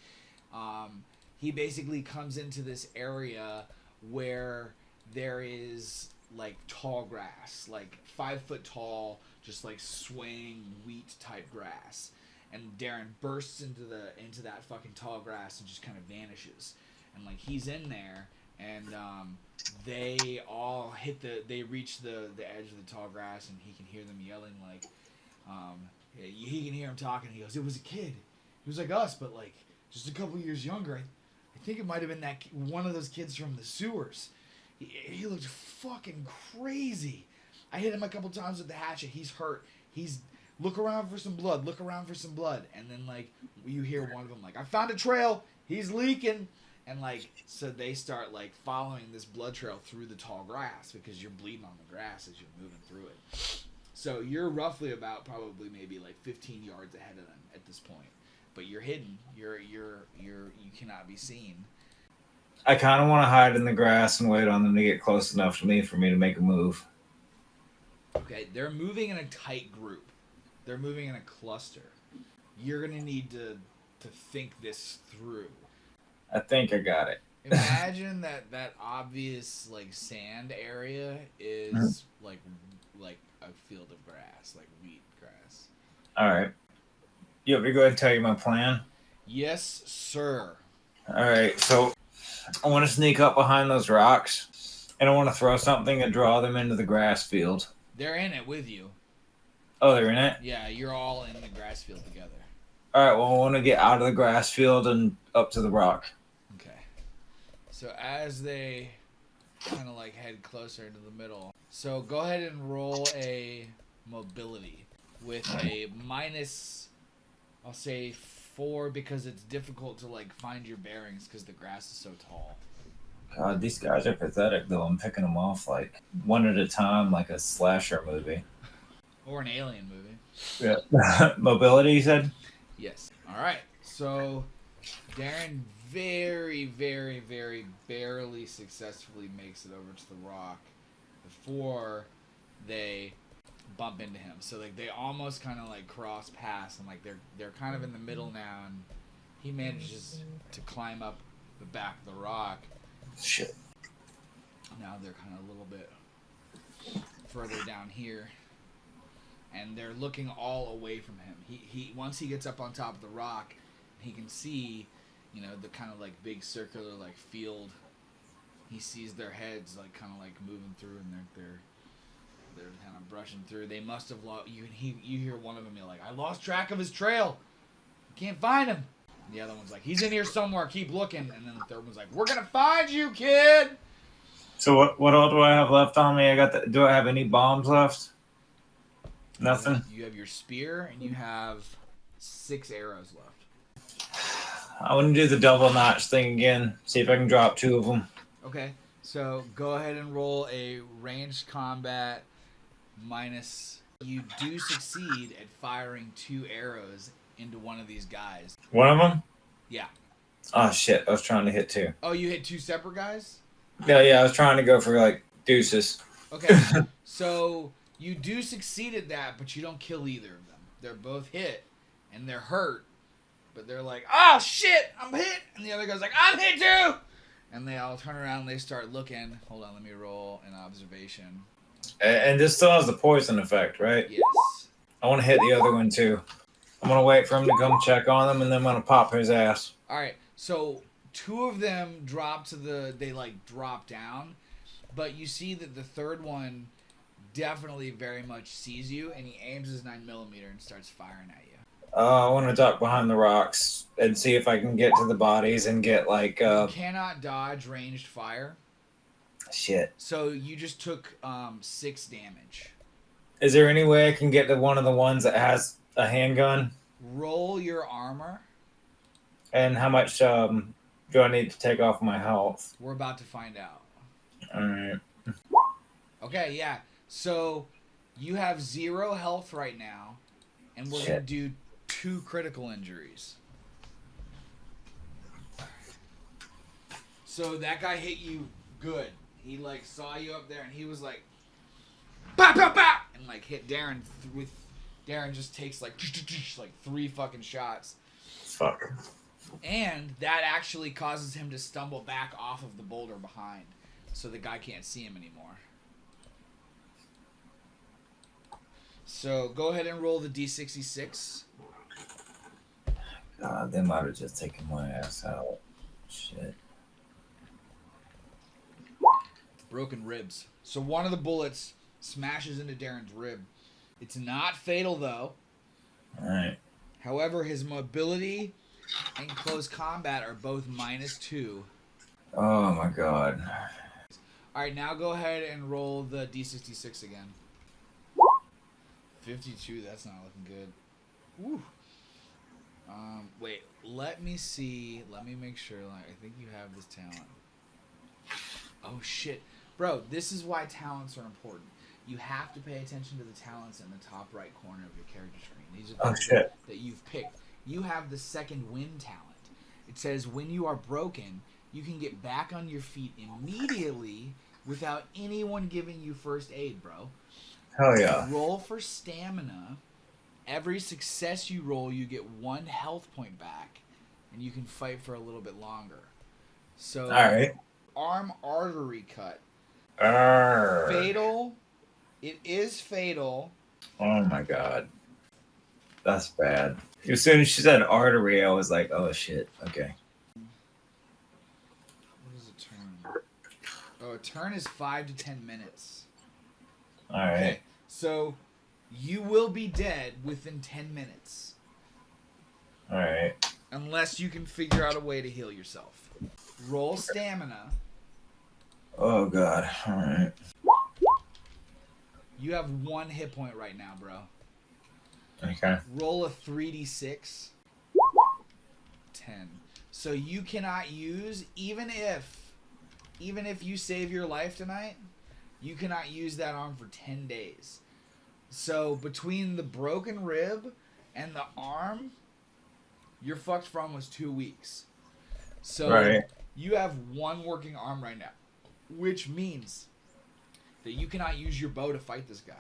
He basically comes into this area where there is, like, tall grass, like 5 foot tall, just, like, swaying wheat type grass. And Darren bursts into that fucking tall grass and just kind of vanishes. And, like, he's in there, and they all they reach the edge of the tall grass, and he can hear them yelling, like, he can hear him talking. He goes, "It was a kid. He was like us, but, like, just a couple years younger. I think it might have been one of those kids from the sewers. He looked fucking crazy. I hit him a couple times with the hatchet. He's hurt. He's look around for some blood, look around for some blood. And then, like, you hear one of them, like, I found a trail, he's leaking. And, like, so they start, like, following this blood trail through the tall grass because you're bleeding on the grass as you're moving through it. So you're roughly about probably maybe, like, 15 yards ahead of them at this point. But you're hidden. You cannot be seen. I kind of want to hide in the grass and wait on them to get close enough to me for me to make a move. Okay, they're moving in a tight group. They're moving in a cluster. You're gonna need to think this through. I think I got it. Imagine that obvious like sand area is like a field of grass, like wheat grass. All right. You want me to go ahead and tell you my plan? Yes, sir. All right. So I want to sneak up behind those rocks, and I want to throw something and draw them into the grass field. They're in it with you. Oh, they're in it? Yeah, you're all in the grass field together. All right. Well, I want to get out of the grass field and up to the rock. Okay. So as they kind of like head closer into the middle, so go ahead and roll a mobility with a minus, I'll say 4 because it's difficult to like find your bearings because the grass is so tall. God, these guys are pathetic though. I'm picking them off like one at a time, like a slasher movie. Or an alien movie. Yeah. Mobility, you said? Yes. All right. So Darren very, very, very barely successfully makes it over to the rock before they bump into him. So like they almost kind of like cross paths, and like they're kind of in the middle now, and he manages to climb up the back of the rock. Shit. Now they're kind of a little bit further down here, and they're looking all away from him. He once he gets up on top of the rock, he can see, you know, the kind of like big circular like field. He sees their heads like kind of like moving through, and they're kind of brushing through. They must have lost. You hear one of them yell like, "I lost track of his trail. Can't find him." And the other one's like, "He's in here somewhere. Keep looking." And then the third one's like, "We're gonna find you, kid." So what all do I have left on me? Do I have any bombs left? Nothing. You have your spear, and you have 6 arrows left. I want to do the double notch thing again. See if I can drop 2 of them. Okay, so go ahead and roll a ranged combat minus. You do succeed at firing 2 arrows into one of these guys. One of them? Yeah. Oh shit! I was trying to hit 2. Oh, you hit 2 separate guys? Yeah. I was trying to go for like deuces. Okay, so you do succeed at that, but you don't kill either of them. They're both hit, and they're hurt, but they're like, "Oh shit, I'm hit!" And the other guy's like, "I'm hit too!" And they all turn around and they start looking. Hold on, let me roll an observation. And this still has the poison effect, right? Yes. I want to hit the other one too. I'm gonna wait for him to come check on him, and then I'm gonna pop his ass. All right, so 2 of them drop they like drop down, but you see that the third one definitely very much sees you, and he aims his 9mm and starts firing at you. I want to duck behind the rocks and see if I can get to the bodies and get like. You cannot dodge ranged fire. Shit. So you just took 6 damage. Is there any way I can get to one of the ones that has a handgun? Roll your armor. And how much do I need to take off my health? We're about to find out. Alright. Okay, yeah. So you have 0 health right now, and we're going to do 2 critical injuries. So that guy hit you good. He like saw you up there, and he was like, "Pow, pow, pow!" and like hit Darren with. Darren just takes like 3 fucking shots. Fuck. And that actually causes him to stumble back off of the boulder behind, so the guy can't see him anymore. So go ahead and roll the D66. God, they might have just taken my ass out. Shit. Broken ribs. So one of the bullets smashes into Darren's rib. It's not fatal, though. Alright. However, his mobility and close combat are both -2. Oh my god. Alright, now go ahead and roll the D66 again. 52. That's not looking good. Woo. Wait. Let me see. Let me make sure. Like, I think you have this talent. Oh shit, bro. This is why talents are important. You have to pay attention to the talents in the top right corner of your character screen. These are things that you've picked. You have the second wind talent. It says when you are broken, you can get back on your feet immediately without anyone giving you first aid, bro. Hell yeah. Roll for stamina. Every success you roll, you get 1 health point back, and you can fight for a little bit longer. So, Alright. arm artery cut. Arr. Fatal. It is fatal. Oh my god. That's bad. As soon as she said artery, I was like, oh shit. Okay. What is a turn? Oh, a turn is 5 to 10 minutes. Alright. Okay, so you will be dead within 10 minutes. Alright. Unless you can figure out a way to heal yourself. Roll stamina. Oh god. Alright. You have 1 hit point right now, bro. Okay. Roll a 3d6. 10. So you cannot use, even if you save your life tonight, you cannot use that arm for 10 days. So between the broken rib and the arm, you're fucked for almost 2 weeks. So you have 1 working arm right now, which means that you cannot use your bow to fight this guy,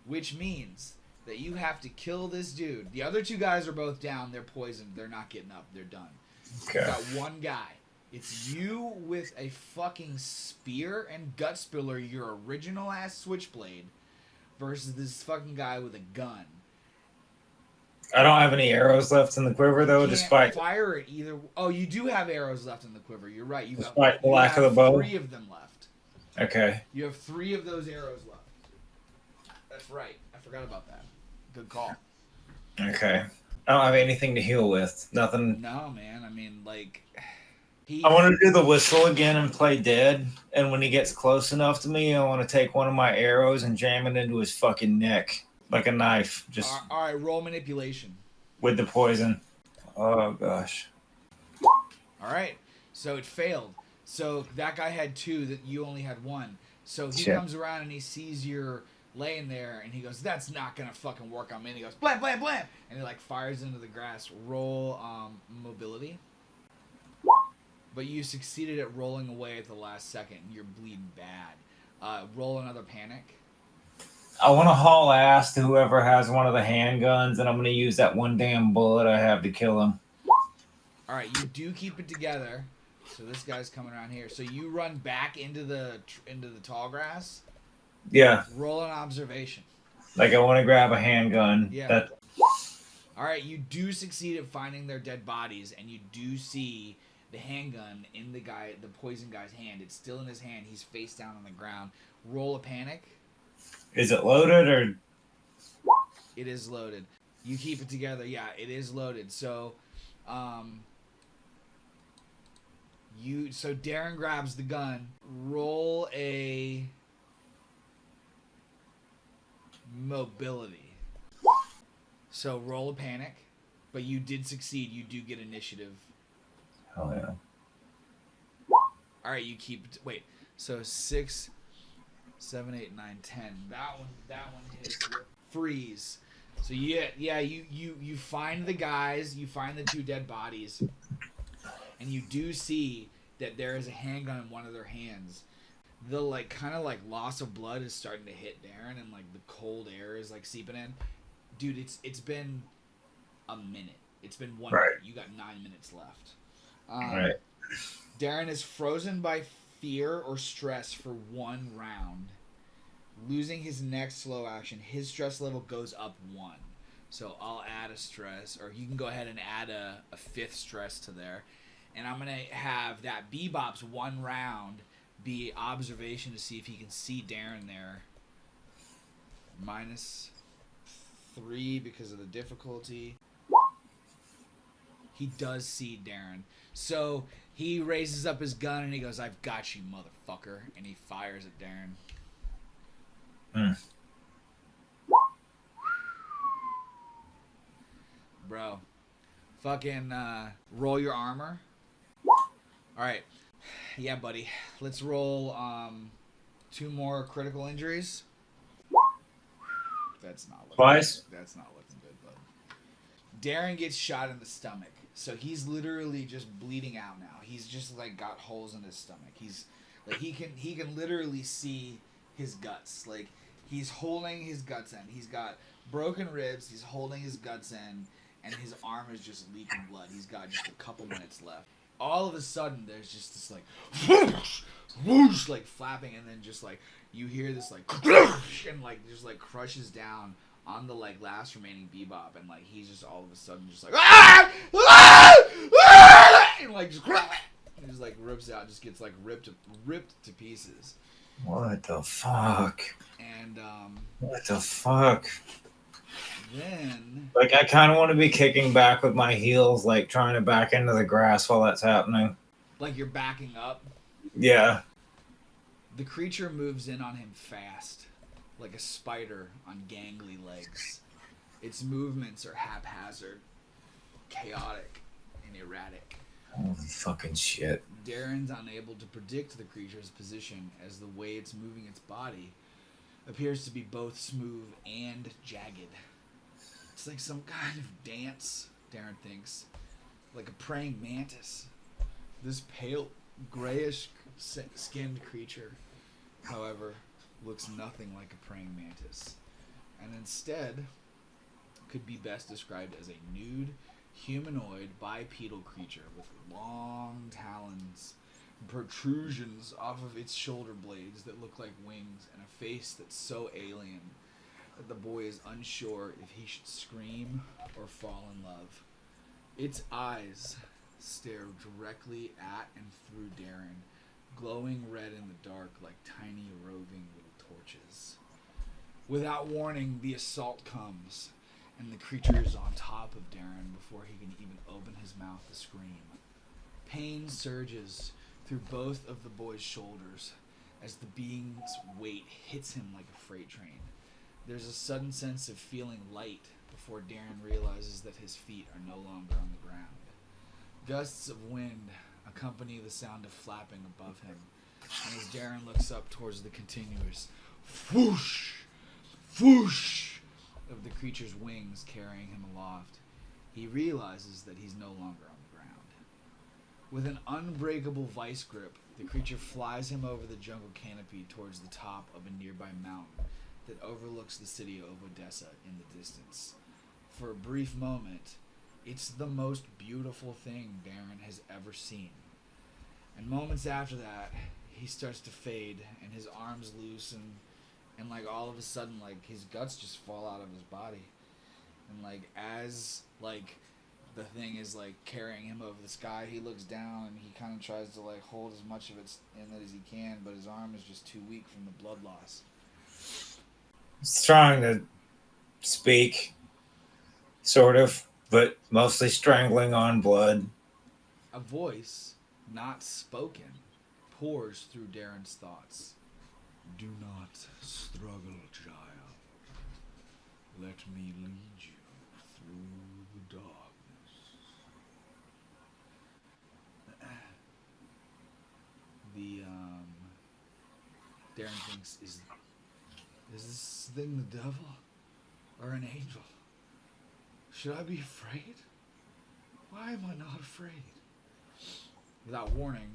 which means that you have to kill this dude. The other 2 guys are both down. They're poisoned. They're not getting up. They're done. Okay. You got 1 guy. It's you with a fucking spear and gut spiller, your original ass switchblade, versus this fucking guy with a gun. I don't have any arrows left in the quiver though, despite fire it either. Oh, you do have arrows left in the quiver. You're right. You despite the lack of the bow. 3 of them left. Okay. You have 3 of those arrows left. That's right. I forgot about that. Good call. Okay. I don't have anything to heal with. Nothing. No, man. I mean, like, I want to do the whistle again and play dead. And when he gets close enough to me, I want to take one of my arrows and jam it into his fucking neck like a knife. Just all right. Roll manipulation with the poison. Oh gosh. All right. So it failed. So that guy had 2. That you only had 1. So he Shit. comes around and he sees you're laying there, and he goes, "That's not gonna fucking work on me." And he goes, "Blam, blam, blam," and he like fires into the grass. Roll mobility. But you succeeded at rolling away at the last second. And you're bleeding bad. Roll another panic. I want to haul ass to whoever has one of the handguns, and I'm going to use that 1 damn bullet I have to kill him. All right, you do keep it together. So this guy's coming around here. So you run back into the tall grass. Yeah. Roll an observation. Like I want to grab a handgun. Yeah. All right, you do succeed at finding their dead bodies, and you do see the handgun in the poison guy's hand. It's still in his hand. He's face down on the ground. Roll a panic. Is it loaded or? It is loaded. You keep it together. Yeah, it is loaded. So, Darren grabs the gun. Roll a mobility. So roll a panic, but you did succeed. You do get initiative. Oh yeah. All right, you keep. Wait. So 6, 7, 8, 9, 10. That one hits. Freeze. So you find the guys. You find the 2 dead bodies, and you do see that there is a handgun in one of their hands. The kind of loss of blood is starting to hit Darren, and the cold air is seeping in. Dude, it's been a minute. It's been 1 minute. You got 9 minutes left. Right. Darren is frozen by fear or stress for 1 round. Losing his next slow action, his stress level goes up 1. So I'll add a stress, or you can go ahead and add a 5th stress to there. And I'm going to have that Bebop's 1 round be observation to see if he can see Darren there. -3 because of the difficulty. He does see Darren. So he raises up his gun and he goes, "I've got you, motherfucker." And he fires at Darren. bro. Fucking roll your armor. Alright. Yeah, buddy. Let's roll 2 more critical injuries. That's not looking Twice? good. That's not looking good, bud. Darren gets shot in the stomach. So he's literally just bleeding out now. He's just like got holes in his stomach. He's like he can literally see his guts. Like he's holding his guts in. He's got broken ribs. He's holding his guts in, and his arm is just leaking blood. He's got just a couple minutes left. All of a sudden, there's just this like whoosh, whoosh, like flapping, and then just like you hear this like and like just like crushes down on the like last remaining Bebop, and like he's just all of a sudden just like and like just like rips out, just gets like ripped to pieces. What the fuck? And what the fuck? Then like I kind of want to be kicking back with my heels, like trying to back into the grass while that's happening. Like you're backing up. Yeah. The creature moves in on him fast, like a spider on gangly legs. Its movements are haphazard, chaotic, and erratic. Holy fucking shit. Darren's unable to predict the creature's position, as the way it's moving its body appears to be both smooth and jagged. It's like some kind of dance, Darren thinks, like a praying mantis. This pale, grayish skinned creature, however, looks nothing like a praying mantis, and instead could be best described as a nude, humanoid bipedal creature with long talons and protrusions off of its shoulder blades that look like wings, and a face that's so alien that the boy is unsure if he should scream or fall in love. Its eyes stare directly at and through Darren, glowing red in the dark like tiny roving little torches. Without warning, the assault comes, and the creature is on top of Darren before he can even open his mouth to scream. Pain surges through both of the boy's shoulders as the being's weight hits him like a freight train. There's a sudden sense of feeling light before Darren realizes that his feet are no longer on the ground. Gusts of wind accompany the sound of flapping above him, and as Darren looks up towards the continuous whoosh, whoosh of the creature's wings carrying him aloft, he realizes that he's no longer on the ground. With an unbreakable vice grip, the creature flies him over the jungle canopy towards the top of a nearby mountain that overlooks the city of Odessa in the distance. For a brief moment, it's the most beautiful thing Darren has ever seen. And moments after that, he starts to fade, and his arms loosen, and like all of a sudden, like his guts just fall out of his body. And like as like the thing is like carrying him over the sky, he looks down and he kind of tries to like hold as much of it in as he can, but his arm is just too weak from the blood loss. He's trying to speak, sort of, but mostly strangling on blood. A voice, not spoken, pours through Darren's thoughts. Do not struggle, child. Let me lead you through the darkness. Darren thinks, is this thing the devil or an angel? Should I be afraid? Why am I not afraid? Without warning,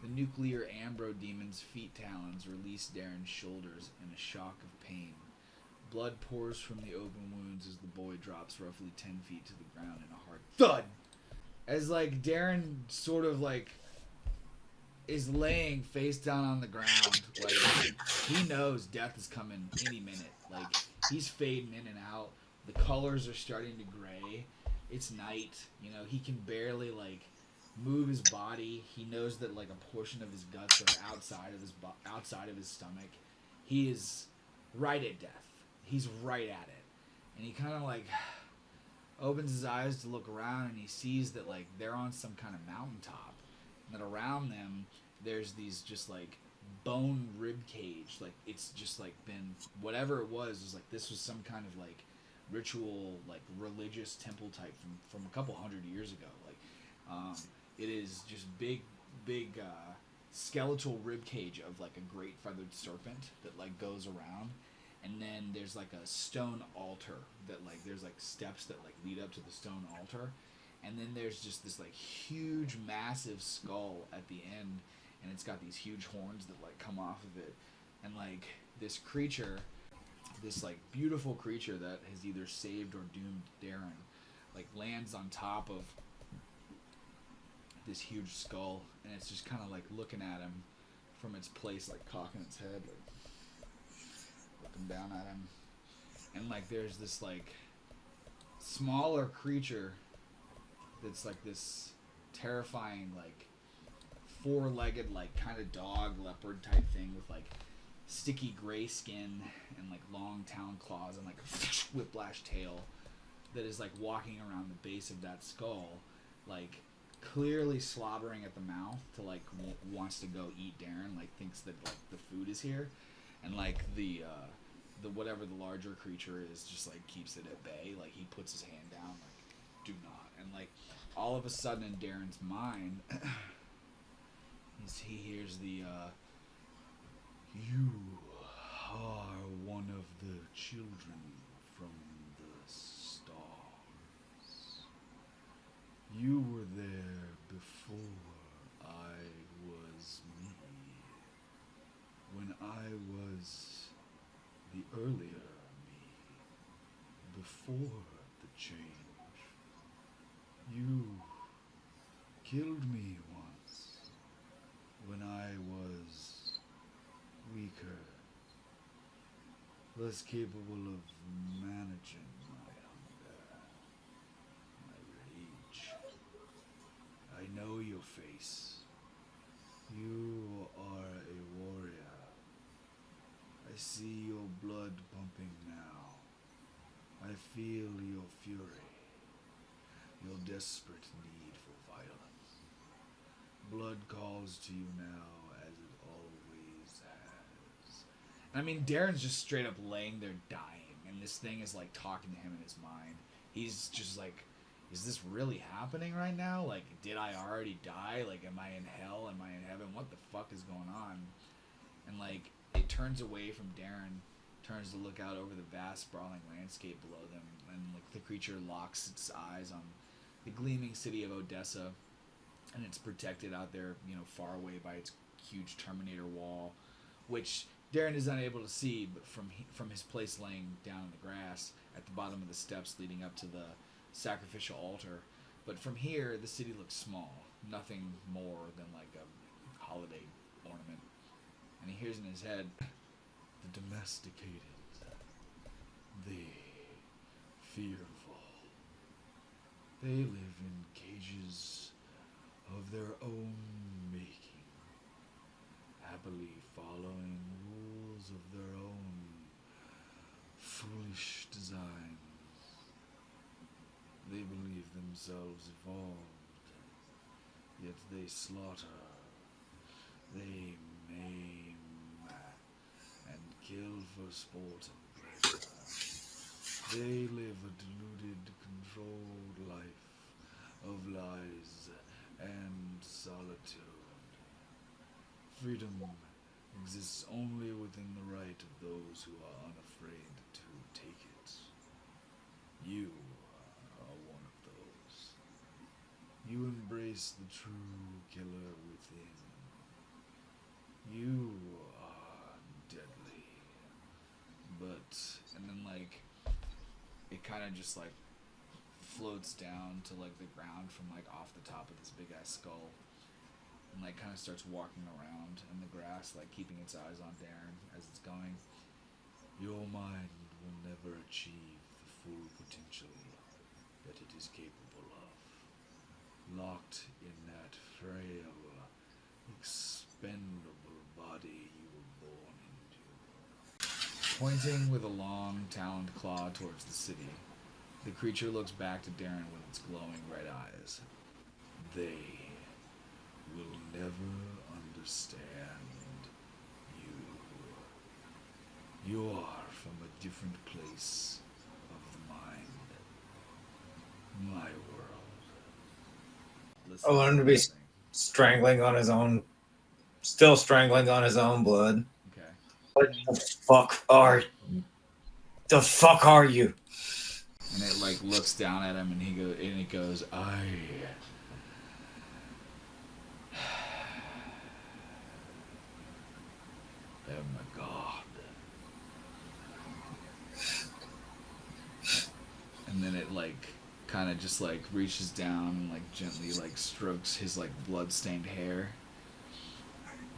the nuclear Ambro demon's feet talons release Darren's shoulders in a shock of pain. Blood pours from the open wounds as the boy drops roughly 10 feet to the ground in a hard thud. As like Darren sort of like is laying face down on the ground, like he knows death is coming any minute. Like he's fading in and out. The colors are starting to gray. It's night. You know, he can barely like move his body. He knows that like a portion of his guts are outside of his stomach. He is right at death. He's right at it. And he kind of like opens his eyes to look around, and he sees that like they're on some kind of mountaintop, and that around them there's these just like bone rib cage. Like it's just like been whatever it was like this was some kind of like ritual, like religious temple type from a couple hundred years ago. Like, it is just big skeletal rib cage of like a great feathered serpent that like goes around, and then there's like a stone altar that like there's like steps that like lead up to the stone altar, and then there's just this like huge massive skull at the end, and it's got these huge horns that like come off of it, and like this creature, this like beautiful creature that has either saved or doomed Darren, like lands on top of this huge skull, and it's just kind of like looking at him from its place, like cocking its head, like looking down at him. And like there's this like smaller creature that's like this terrifying like four-legged like kind of dog leopard type thing with like sticky gray skin and like long talon claws and like whiplash tail that is like walking around the base of that skull, like clearly slobbering at the mouth to like wants to go eat Darren, like thinks that like the food is here, and like the whatever the larger creature is just like keeps it at bay, like he puts his hand down like do not, and like all of a sudden in Darren's mind he hears the you are one of the children from the stars. You were there before I was me. When I was the earlier me. Before the change. You killed me once. When I was weaker. Less capable of managing my hunger. My rage. I know your face. You are a warrior. I see your blood pumping now. I feel your fury. Your desperate need for violence. Blood calls to you now as it always has. I mean, Darren's just straight up laying there dying, and this thing is like talking to him in his mind. He's just like, is this really happening right now? Like, did I already die? Like, am I in hell? Am I in heaven? What the fuck is going on? And like, it turns away from Darren, turns to look out over the vast sprawling landscape below them, and like the creature locks its eyes on the gleaming city of Odessa, and it's protected out there, you know, far away by its huge Terminator wall, which Darren is unable to see, but from his place laying down in the grass at the bottom of the steps leading up to the sacrificial altar. But from here, the city looks small, nothing more than like a holiday ornament. And he hears in his head, the domesticated, the fearful. They live in cages of their own making, happily following rules of their own foolish designs. They believe themselves evolved, yet they slaughter, they maim, and kill for sport and pleasure. They live a deluded, controlled life of lies and solitude. Freedom exists only within the right of those who are unafraid to take it. You are one of those. You embrace the true killer within. You are deadly. But, and then like, it kind of just like floats down to like the ground from like off the top of this big ass skull, and like kind of starts walking around in the grass, like keeping its eyes on Darren as it's going. Your mind will never achieve the full potential that it is capable of. Locked in that frail, expendable body you were born into. Pointing with a long, taloned claw towards the city, the creature looks back to Darren with its glowing red eyes. They will never understand you. You are from a different place of the mind. I want him to be strangling on his own, still strangling on his own blood. Okay. What the fuck are you? And it like looks down at him, and it goes, I am a god. And then it like kind of just like reaches down and like gently like strokes his like blood-stained hair.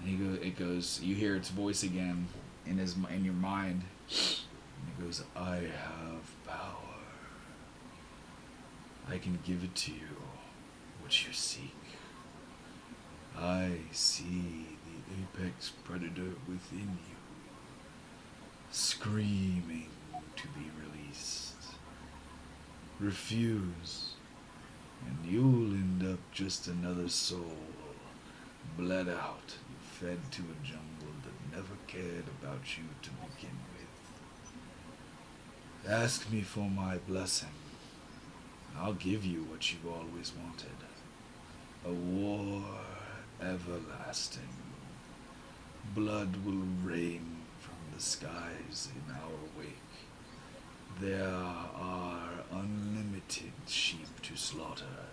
And it goes, you hear its voice again in your mind. And it goes, I have power. I can give it to you, what you seek. I see the apex predator within you, screaming to be released. Refuse, and you'll end up just another soul, bled out, fed to a jungle that never cared about you to begin with. Ask me for my blessing. I'll give you what you've always wanted. A war everlasting. Blood will rain from the skies in our wake. There are unlimited sheep to slaughter.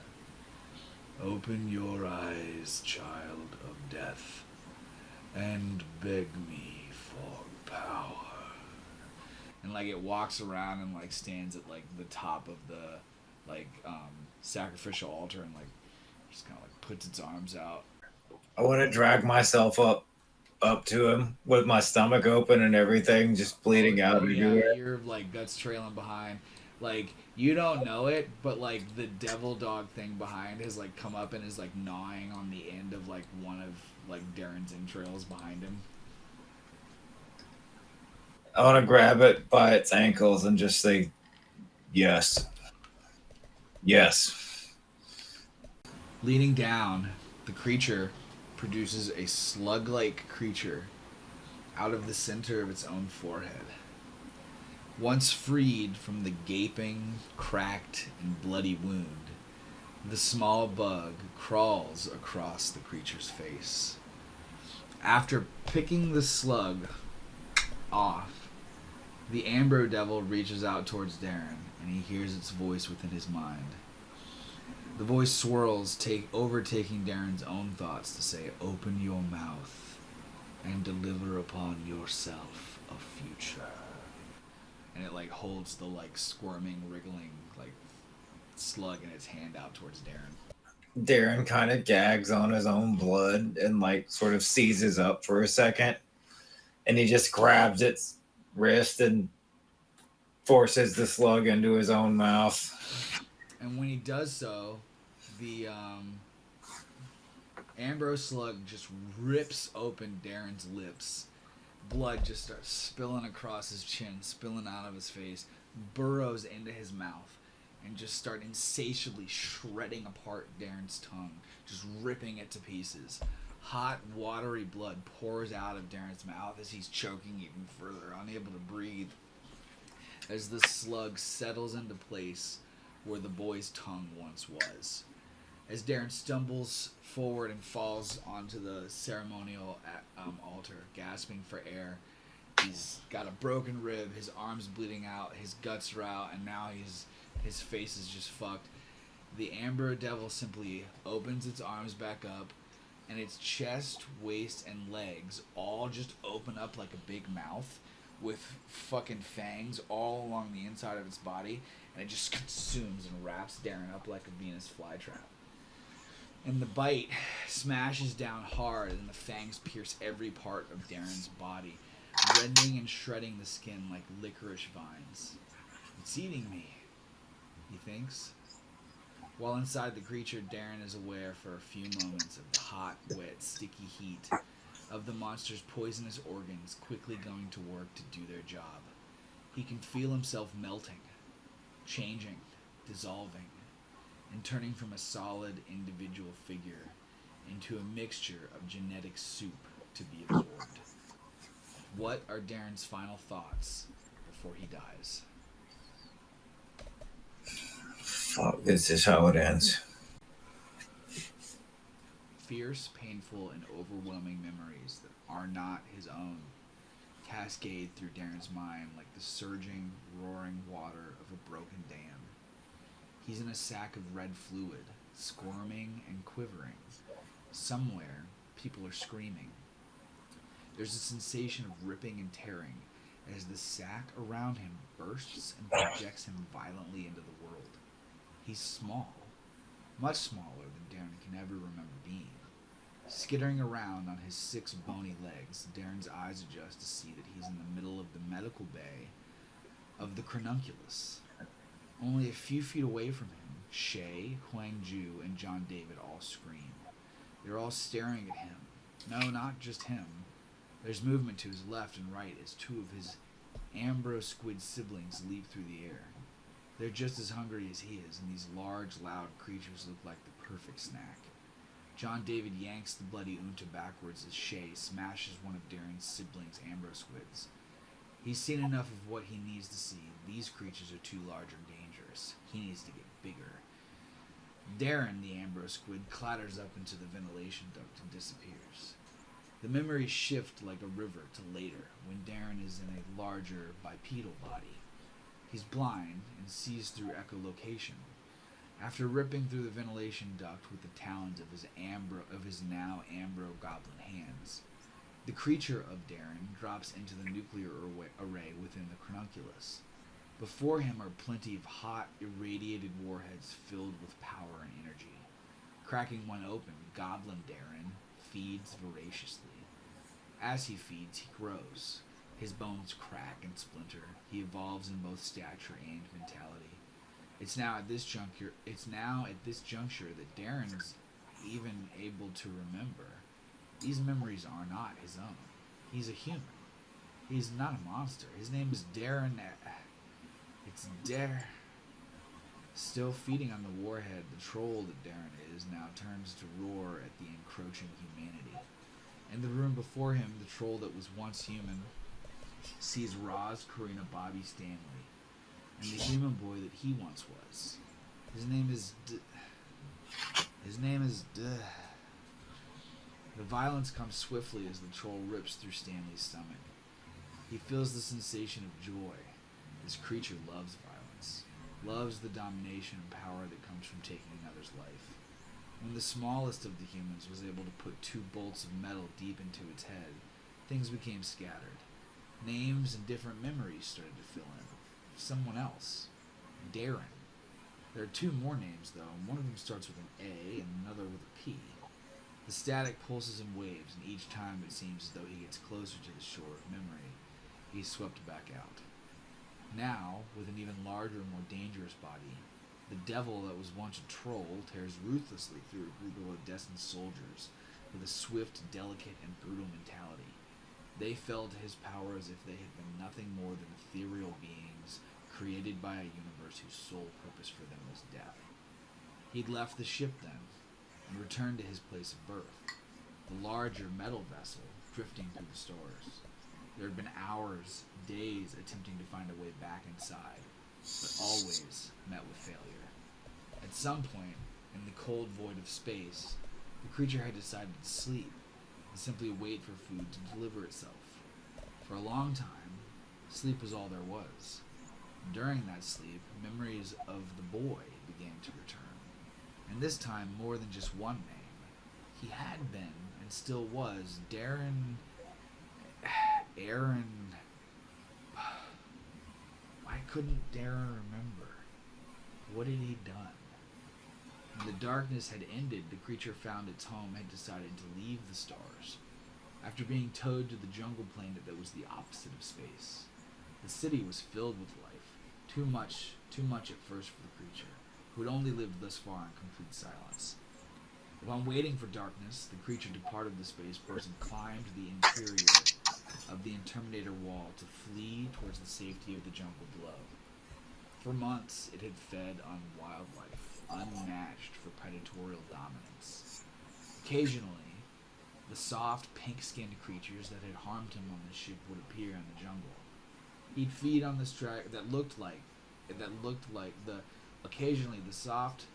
Open your eyes, child of death, and beg me for power. And like it walks around and like stands at like the top of the like sacrificial altar and like just kind of like puts its arms out. I want to drag myself up to him with my stomach open and everything, just bleeding out everywhere. Your like guts trailing behind. Like you don't know it, but like the devil dog thing behind has like come up and is like gnawing on the end of like one of like Darren's entrails behind him. I want to grab it by its ankles and just say, yes. Yes. Leaning down, the creature produces a slug-like creature out of the center of its own forehead. Once freed from the gaping, cracked, and bloody wound, the small bug crawls across the creature's face. After picking the slug off, the Ambro Devil reaches out towards Darren, and he hears its voice within his mind. The voice swirls, overtaking Darren's own thoughts to say, open your mouth and deliver upon yourself a future. And it like holds the like squirming, wriggling like slug in its hand out towards Darren. Darren kind of gags on his own blood and like sort of seizes up for a second. And he just grabs its wrist and forces the slug into his own mouth. And when he does so, the Ambrose slug just rips open Darren's lips. Blood just starts spilling across his chin, spilling out of his face, burrows into his mouth, and just start insatiably shredding apart Darren's tongue, just ripping it to pieces. Hot, watery blood pours out of Darren's mouth as he's choking even further, unable to breathe, as the slug settles into place where the boy's tongue once was. As Darren stumbles forward and falls onto the ceremonial altar, gasping for air, he's got a broken rib, his arm's bleeding out, his guts are out, and now his face is just fucked. The Amber Devil simply opens its arms back up, and its chest, waist, and legs all just open up like a big mouth with fucking fangs all along the inside of its body, and it just consumes and wraps Darren up like a Venus flytrap. And the bite smashes down hard, and the fangs pierce every part of Darren's body, rending and shredding the skin like licorice vines. It's eating me, he thinks. While inside the creature, Darren is aware for a few moments of the hot, wet, sticky heat of the monster's poisonous organs quickly going to work to do their job. He can feel himself melting, changing, dissolving, and turning from a solid individual figure into a mixture of genetic soup to be absorbed. What are Darren's final thoughts before he dies? Fuck, this is how it ends. fierce, painful, and overwhelming memories that are not his own cascade through Darren's mind like the surging, roaring water of a broken dam. He's in a sack of red fluid, squirming and quivering. Somewhere, people are screaming. There's a sensation of ripping and tearing as the sack around him bursts and projects him violently into the world. He's small, much smaller than Darren can ever remember being. Skittering around on his 6 bony legs, Darren's eyes adjust to see that he's in the middle of the medical bay of the Cronunculus. Only a few feet away from him, Shay, Huang Ju, and John David all scream. They're all staring at him. No, not just him. There's movement to his left and right as 2 of his ambro-squid siblings leap through the air. They're just as hungry as he is, and these large, loud creatures look like the perfect snack. John David yanks the bloody Unta backwards as Shay smashes one of Darren's siblings' ambro-squids. He's seen enough of what he needs to see. These creatures are too large or dangerous. He needs to get bigger. Darren, the ambro-squid, clatters up into the ventilation duct and disappears. The memories shift like a river to later, when Darren is in a larger bipedal body. He's blind and sees through echolocation. After ripping through the ventilation duct with the talons of his now ambro goblin hands, the creature of Darren drops into the nuclear array within the Cronunculus. Before him are plenty of hot, irradiated warheads filled with power and energy. Cracking one open, Goblin Darren feeds voraciously. As he feeds, he grows. His bones crack and splinter. He evolves in both stature and mentality. It's now at this juncture that Darren is even able to remember. These memories are not his own. He's a human. He's not a monster. His name is Darren. It's Darren. Still feeding on the warhead, the troll that Darren is now turns to roar at the encroaching humanity. In the room before him, the troll that was once human sees Roz, Karina, Bobby, Stanley, and the human boy that he once was. His name is The violence comes swiftly as the troll rips through Stanley's stomach. He feels the sensation of joy. This creature loves violence, loves the domination and power that comes from taking another's life. When the smallest of the humans was able to put 2 bolts of metal deep into its head, things became scattered. Names and different memories started to fill in. Someone else. Darren. There are 2 more names, though, and one of them starts with an A and another with a P. The static pulses in waves, and each time it seems as though he gets closer to the shore of memory, he's swept back out. Now, with an even larger and more dangerous body, the devil that was once a troll tears ruthlessly through a group of Odessan soldiers with a swift, delicate, and brutal mentality. They fell to his power as if they had been nothing more than ethereal beings created by a universe whose sole purpose for them was death. He'd left the ship then, and returned to his place of birth, the larger metal vessel drifting through the stars. There had been hours, days attempting to find a way back inside, but always met with failure. At some point, in the cold void of space, the creature had decided to sleep and simply wait for food to deliver itself. For a long time, sleep was all there was. During that sleep, memories of the boy began to return. And this time, more than just one name. He had been, and still was, Aaron. Why couldn't Darren remember? What had he done? When the darkness had ended, the creature found its home had decided to leave the stars. After being towed to the jungle planet that was the opposite of space. The city was filled with life. Too much at first for the creature, who had only lived thus far in complete silence. Upon waiting for darkness, the creature departed the spaceport and climbed the interior of the Interminator wall to flee towards the safety of the jungle below. For months, it had fed on wildlife, unmatched for predatory dominance. Occasionally, the soft, pink-skinned creatures that had harmed him on the ship would appear in the jungle. He'd feed on the occasionally the soft,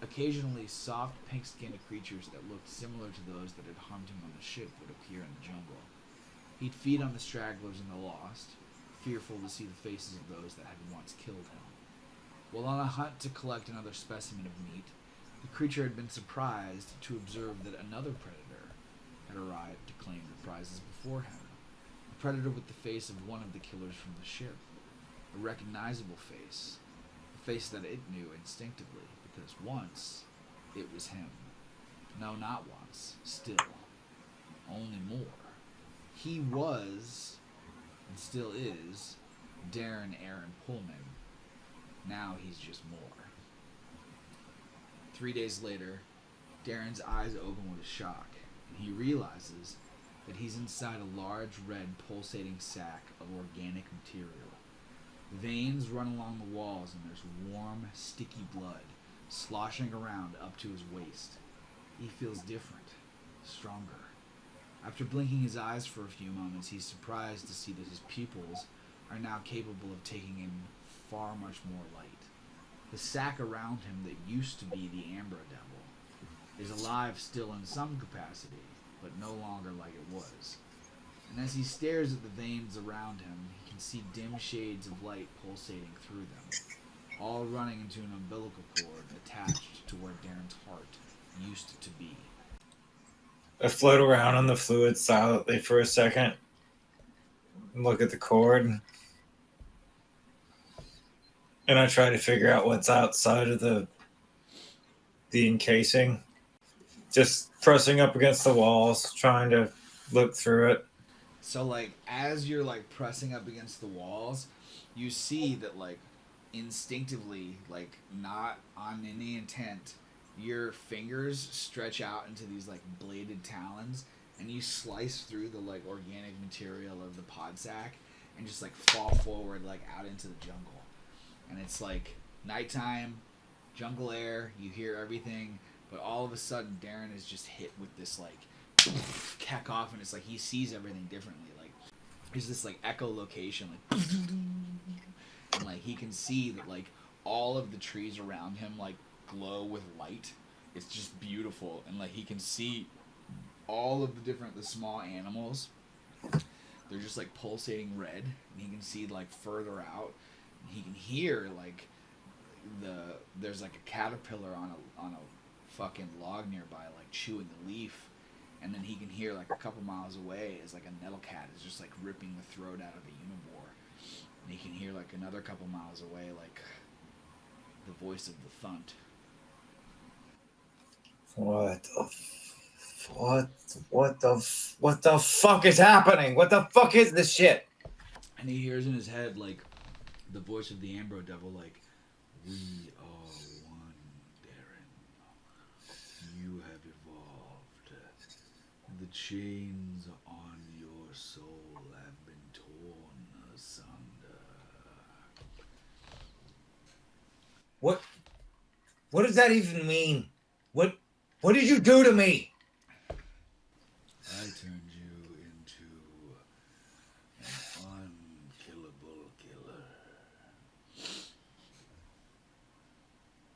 Occasionally, soft, pink-skinned creatures that looked similar to those that had harmed him on the ship would appear in the jungle. He'd feed on the stragglers and the lost, fearful to see the faces of those that had once killed him. While on a hunt to collect another specimen of meat, the creature had been surprised to observe that another predator had arrived to claim the prizes before him. A predator with the face of one of the killers from the ship. A recognizable face. A face that it knew instinctively, because once it was him. No, not once. Still. Only more. He was, and still is, Darren Aaron Pullman. Now he's just more. 3 days later, Darren's eyes open with a shock, and he realizes that he's inside a large red pulsating sack of organic material. Veins run along the walls, and there's warm, sticky blood sloshing around up to his waist. He feels different, stronger. After blinking his eyes for a few moments, he's surprised to see that his pupils are now capable of taking in far much more light. The sack around him that used to be the Ambro Devil is alive still in some capacity, but no longer like it was. And as he stares at the veins around him, he can see dim shades of light pulsating through them, all running into an umbilical cord attached to where Darren's heart used to be. I float around on the fluid silently for a second and look at the cord. And I try to figure out what's outside of the encasing. Just pressing up against the walls, trying to look through it. So, like, as you're, like, pressing up against the walls, you see that, like, instinctively, like, not on any intent, your fingers stretch out into these, like, bladed talons, and you slice through the, like, organic material of the pod sack and just, like, fall forward, like, out into the jungle. And it's, like, nighttime, jungle air, you hear everything, but all of a sudden, Darren is just hit with this, like, cacophony. It's like he sees everything differently. Like, there's this, like, echolocation, like, and, like, he can see that, like, all of the trees around him, like, glow with light. It's just beautiful. And, like, he can see all of the small animals. They're just, like, pulsating red. And he can see, like, further out. And he can hear, like, there's, like, a caterpillar on a fucking log nearby, like, chewing the leaf. And then he can hear, like, a couple miles away as, like, a nettle cat is just, like, ripping the throat out of a unibor. And he can hear, like, another couple miles away, like, the voice of the thunt. What the fuck is happening? What the fuck is this shit? And he hears in his head, like, the voice of the Ambro Devil, like, "We are one, Darren. You have evolved. The chains on your soul have been torn asunder." What does that even mean? What did you do to me? I turned you into an unkillable killer.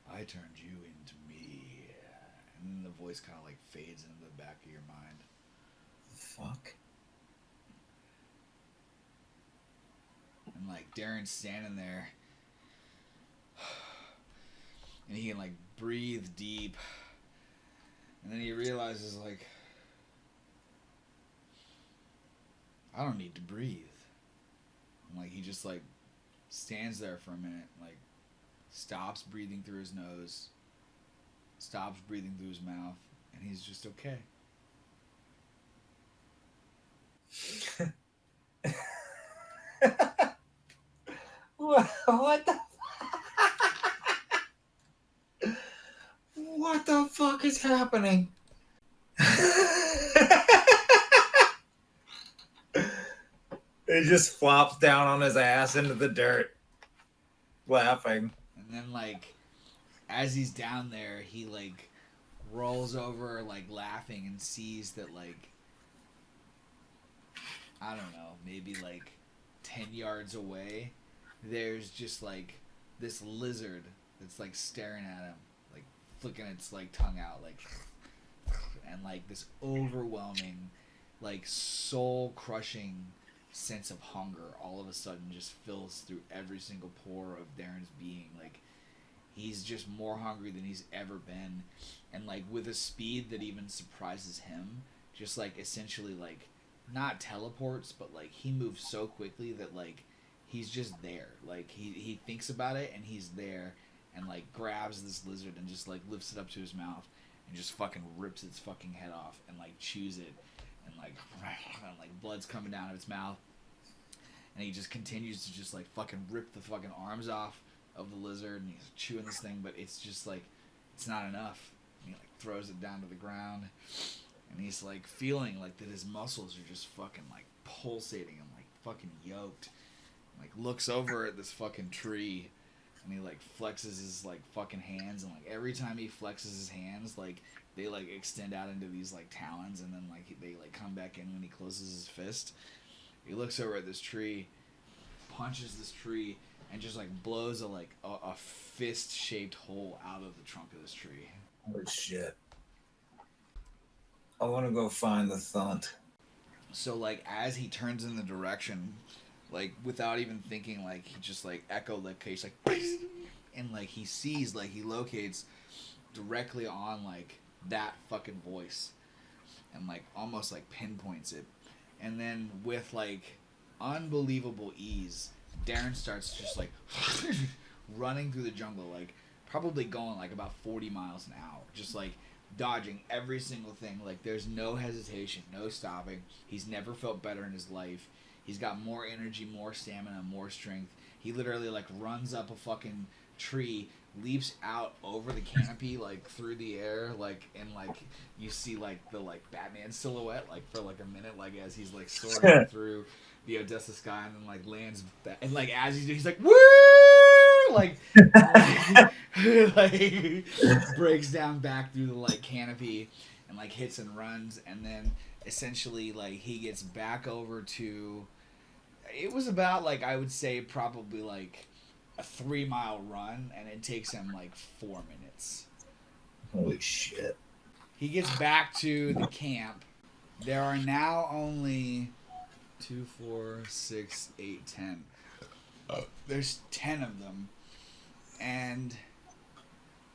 I turned you into me. And then the voice kind of, like, fades into the back of your mind. Fuck. And, like, Darren's standing there. And he can, like, breathe deep. And then he realizes, like, I don't need to breathe. And, like, he just, like, stands there for a minute, like, stops breathing through his nose, stops breathing through his mouth, and he's just okay. What the what the fuck is happening? He just flops down on his ass into the dirt, laughing. And then, like, as he's down there, he, like, rolls over, like, laughing, and sees that, like, I don't know, maybe, like, 10 yards away, there's just, like, this lizard that's, like, staring at him, like, flicking its like tongue out, like, and like this overwhelming, like soul crushing sense of hunger all of a sudden just fills through every single pore of Darren's being. Like, he's just more hungry than he's ever been, and like with a speed that even surprises him. Just like essentially like not teleports, but like he moves so quickly that like he's just there. Like he thinks about it and he's there, and like grabs this lizard and just like lifts it up to his mouth and just fucking rips its fucking head off and like chews it, and like blood's coming down of its mouth, and he just continues to just like fucking rip the fucking arms off of the lizard, and he's chewing this thing, but it's just like it's not enough. And he like throws it down to the ground, and he's like feeling like that his muscles are just fucking like pulsating and like fucking yoked. And, like looks over at this fucking tree, and he like flexes his like fucking hands, and like every time he flexes his hands, like they like extend out into these like talons, and then like they like come back in when he closes his fist. He looks over at this tree, punches this tree, and just like blows a fist shaped hole out of the trunk of this tree. Oh shit. I want to go find the thunt. So like as he turns in the direction, like without even thinking, like he just like echolocates like, and like he sees, like he locates directly on like that fucking voice, and like almost like pinpoints it, and then with like unbelievable ease, Darren starts just like running through the jungle, like probably going like about 40 miles an hour, just like dodging every single thing. Like there's no hesitation, no stopping. He's never felt better in his life. He's got more energy, more stamina, more strength. He literally like runs up a fucking tree, leaps out over the canopy, like through the air, like, and like you see like the like Batman silhouette like for like a minute, like as he's like soaring through the Odessa sky, and then like lands back, and like as he's like woo, like like breaks down back through the like canopy and like hits and runs, and then essentially like he gets back over to, it was about like I would say probably like a 3-mile run, and it takes him like 4 minutes. Holy shit. He gets back to the camp. There are now only 2, 4, 6, 8, 10. There's 10 of them. And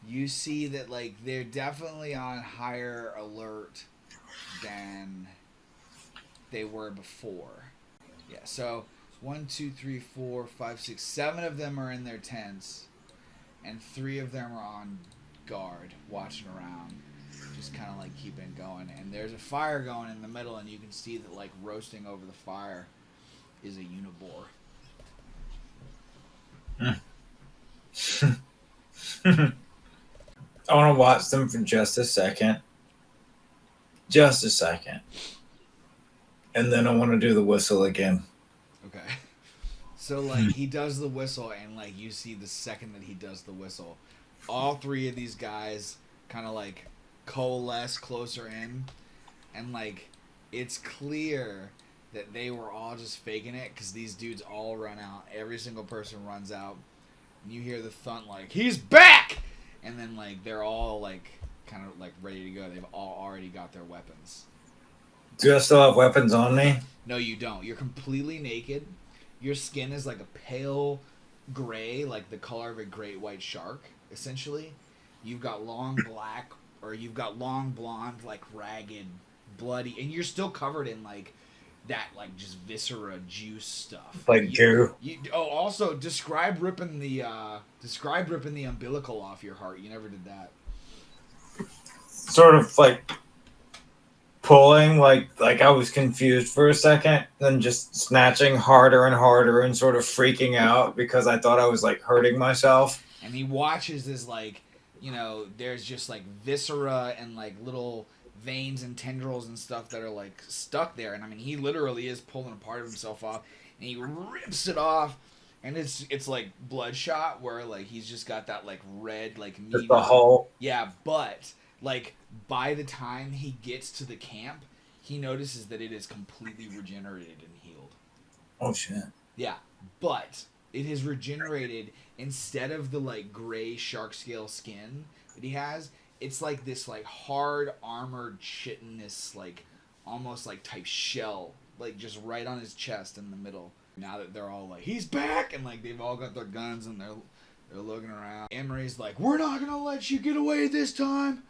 you see that like they're definitely on higher alert than they were before. Yeah, so 1, 2, 3, 4, 5, 6, 7 of them are in their tents, and 3 of them are on guard, watching around, just kind of like keeping going. And there's a fire going in the middle, and you can see that like roasting over the fire is a unibore. I want to watch them for just a second. Just a second. And then I want to do the whistle again. Okay. So, like, he does the whistle, and, like, you see the second that he does the whistle, all 3 of these guys kind of, like, coalesce closer in, and, like, it's clear that they were all just faking it, because these dudes all run out. Every single person runs out, and you hear the thunt, like, he's back! And then, like, they're all, like, kind of, like, ready to go. They've all already got their weapons. Do I still have weapons on me? No, you don't. You're completely naked. Your skin is like a pale gray, like the color of a great white shark, essentially. You've got long black, or you've got long blonde, like ragged, bloody, and you're still covered in like that, like just viscera juice stuff. Like goo. Also describe ripping the umbilical off your heart. You never did that. Sort of like pulling, like I was confused for a second, then just snatching harder and harder and sort of freaking out because I thought I was like hurting myself. And he watches as like, you know, there's just like viscera and like little veins and tendrils and stuff that are like stuck there, and I mean he literally is pulling a part of himself off, and he rips it off, and it's like bloodshot where like he's just got that like red like meat. Just the hole. Yeah, but like by the time he gets to the camp, he notices that it is completely regenerated and healed. Oh shit. Yeah, but it has regenerated. Instead of the like gray shark scale skin that he has, it's like this like hard armored chitinous like almost like type shell like just right on his chest in the middle. Now that they're all like, he's back, and like they've all got their guns and they're looking around. Emery's like, we're not gonna let you get away this time.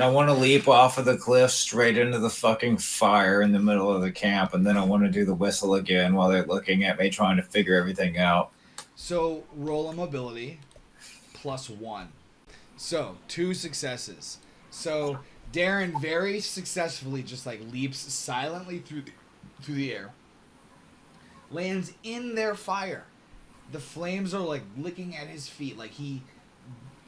I want to leap off of the cliff straight into the fucking fire in the middle of the camp, and then I want to do the whistle again while they're looking at me trying to figure everything out. So roll a mobility +1. So 2 successes. So Darren very successfully just like leaps silently through the air, lands in their fire. The flames are like licking at his feet. Like he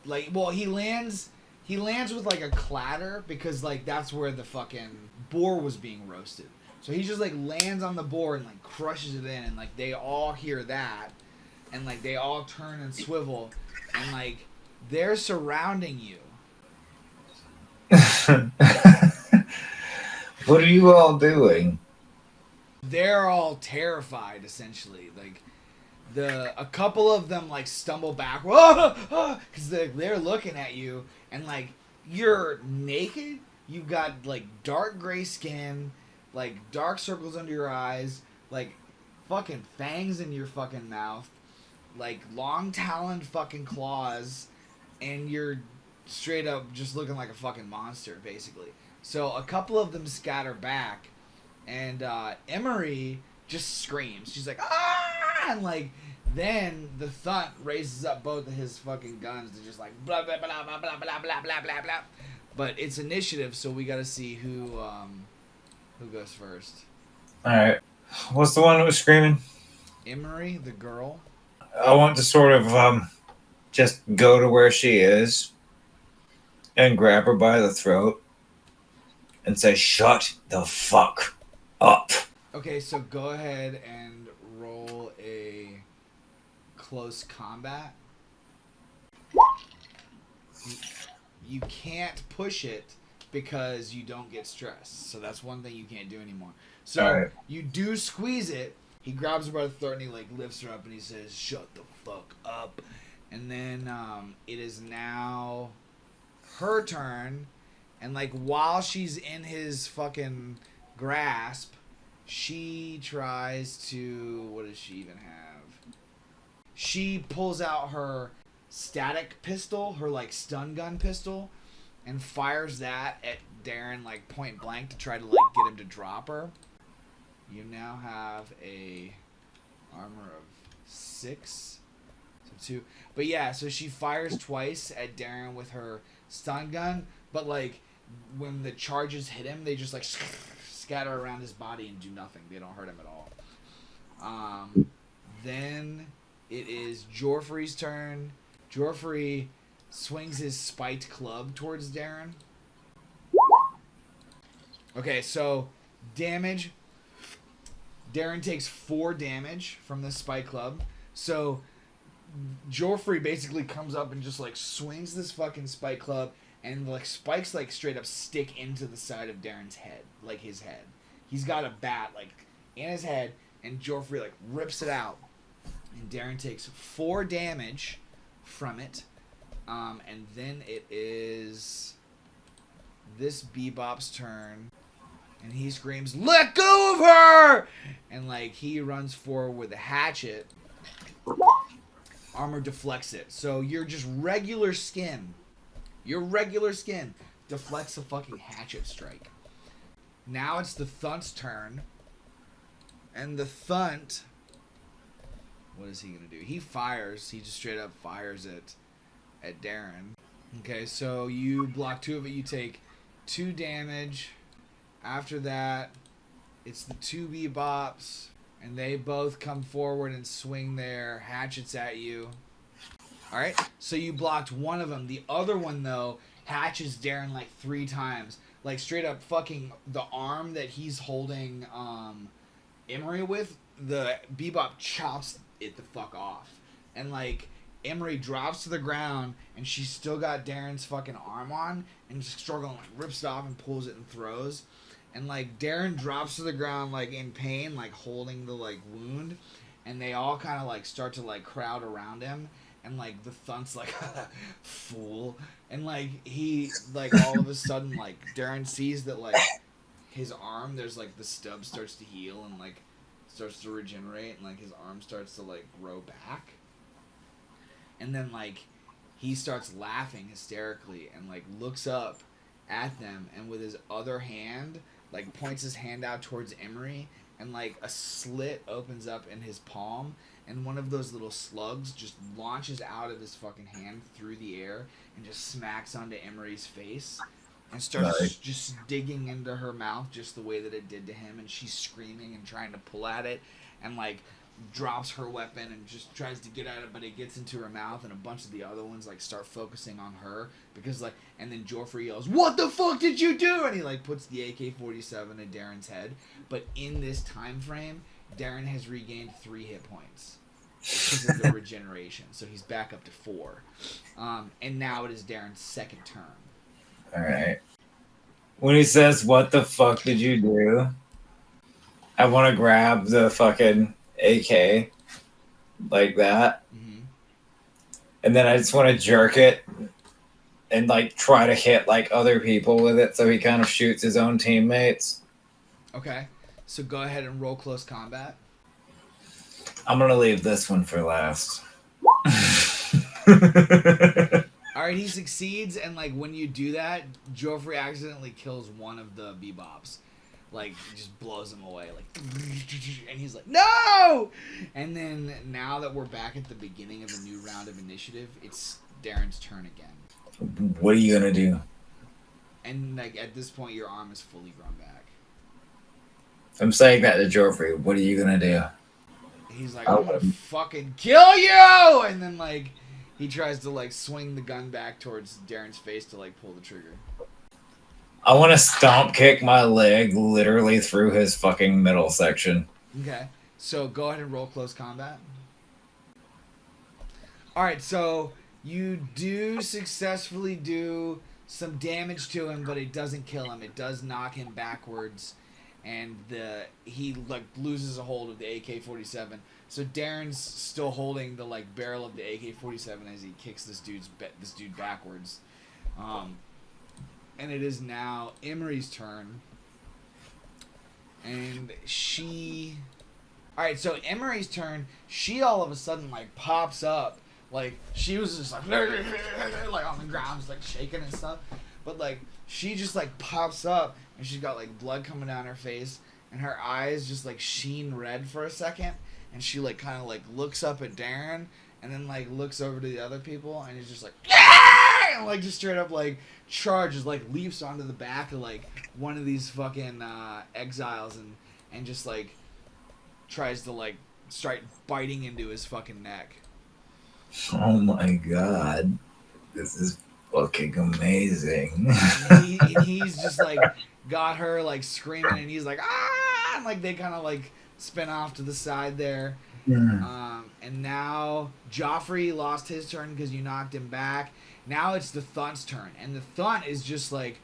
lands with like a clatter because like that's where the fucking boar was being roasted. So he just like lands on the boar and like crushes it in, and like they all hear that, and like they all turn and swivel, and like they're surrounding you. What are you all doing? They're all terrified essentially. Like a couple of them like stumble back because they're looking at you, and like you're naked. You've got like dark gray skin, like dark circles under your eyes, like fucking fangs in your fucking mouth, like long taloned fucking claws, and you're straight up just looking like a fucking monster basically. So a couple of them scatter back, and Emery just screams. She's like, ah! And like, then the Thunt raises up both of his fucking guns to just like blah blah blah blah blah blah blah blah blah blah. But it's initiative, so we gotta see who goes first. Alright. What's the one that was screaming? Emery, the girl. I want to sort of just go to where she is and grab her by the throat and say, shut the fuck up. Okay, so go ahead and roll a close combat. You can't push it because you don't get stressed. So that's one thing you can't do anymore. So right. You do squeeze it. He grabs her by the throat and he like lifts her up and he says, shut the fuck up. And then it is now her turn. And like while she's in his fucking grasp, she tries to... What does she even have? She pulls out her static pistol, her like stun gun pistol, and fires that at Darren like point blank to try to like get him to drop her. You now have a armor of 6, so 2. But yeah, so she fires twice at Darren with her stun gun, but like when the charges hit him, they just like scatter around his body and do nothing. They don't hurt him at all. Then it is Joffrey's turn. Joffrey swings his spiked club towards Darren. Okay, so damage. Darren takes 4 damage from the spike club. So Joffrey basically comes up and just like swings this fucking spike club, and like spikes like straight up stick into the side of Darren's head, like his head. He's got a bat like in his head, and Joffrey like rips it out, and Darren takes 4 damage from it. And then it is this Bebop's turn, and he screams, "Let go of her!" And like he runs forward with a hatchet. Armor deflects it. So you're just regular skin. Your regular skin deflects a fucking hatchet strike. Now it's the Thunt's turn. And the Thunt, what is he going to do? He fires. He just straight up fires it at Darren. Okay, so you block 2 of it. You take 2 damage. After that, it's the 2 Bebops. And they both come forward and swing their hatchets at you. Alright, so you blocked 1 of them. The other one, though, hatches Darren like 3 times. Like, straight up fucking the arm that he's holding Emery with, the Bebop chops it the fuck off. And, like, Emery drops to the ground, and she's still got Darren's fucking arm on, and just struggling, like, rips it off and pulls it and throws. And, like, Darren drops to the ground, like, in pain, like, holding the, like, wound. and they all kind of like start to like crowd around him, and like the Thunt's like fool, and like he like all of a sudden like Darren sees that like his arm, there's like the stub starts to heal and like starts to regenerate, and like his arm starts to like grow back, and then like he starts laughing hysterically and like looks up at them, and with his other hand like points his hand out towards Emery, and like a slit opens up in his palm, and one of those little slugs just launches out of his fucking hand through the air and just smacks onto Emery's face and starts just digging into her mouth just the way that it did to him, and she's screaming and trying to pull at it, and like drops her weapon and just tries to get at it, but it gets into her mouth, and a bunch of the other ones like start focusing on her because like, and then Joffrey yells, "What the fuck did you do?" And he like puts the AK-47 in Darren's head. But in this time frame, Darren has regained 3 hit points because of the regeneration, so he's back up to 4. And now it is Darren's second turn. All right. When he says, "What the fuck did you do?" I want to grab the fucking AK like that, and then I just want to jerk it and like try to hit like other people with it, so he kind of shoots his own teammates. Okay, so go ahead and roll close combat. I'm gonna leave this one for last. Alright, he succeeds, and like when you do that, Joffrey accidentally kills one of the Bebops. Like, just blows him away, like, and he's like, "No!" And then, now that we're back at the beginning of a new round of initiative, it's Darren's turn again. What are you gonna do? And, like, at this point, your arm is fully grown back. I'm saying that to Joffrey. What are you gonna do? He's like, "I'm gonna fucking kill you!" And then, like, he tries to, like, swing the gun back towards Darren's face to, like, pull the trigger. I want to stomp kick my leg literally through his fucking middle section. Okay, so go ahead and roll close combat. Alright, so you do successfully do some damage to him, but it doesn't kill him. It does knock him backwards, and he like loses a hold of the AK-47. So Darren's still holding the like barrel of the AK-47 as he kicks this dude backwards. And it is now Emery's turn. And she... Alright, so Emery's turn, she all of a sudden, like, pops up. Like, she was just, like on the ground, just, like, shaking and stuff. But, like, she just, like, pops up, and she's got, like, blood coming down her face. And her eyes just, like, sheen red for a second. And she, like, kind of, like, looks up at Darren, and then, like, looks over to the other people, and is just, like... And, like, just straight up, like, charges, like, leaps onto the back of, like, one of these fucking exiles and just, like, tries to, like, start biting into his fucking neck. Oh my god. This is fucking amazing. And he's just, like, got her, like, screaming, and he's like, "Ah!" And, like, they kind of, like, spin off to the side there. And now Joffrey lost his turn because you knocked him back. Now it's the Thunt's turn, and the Thunt is just like,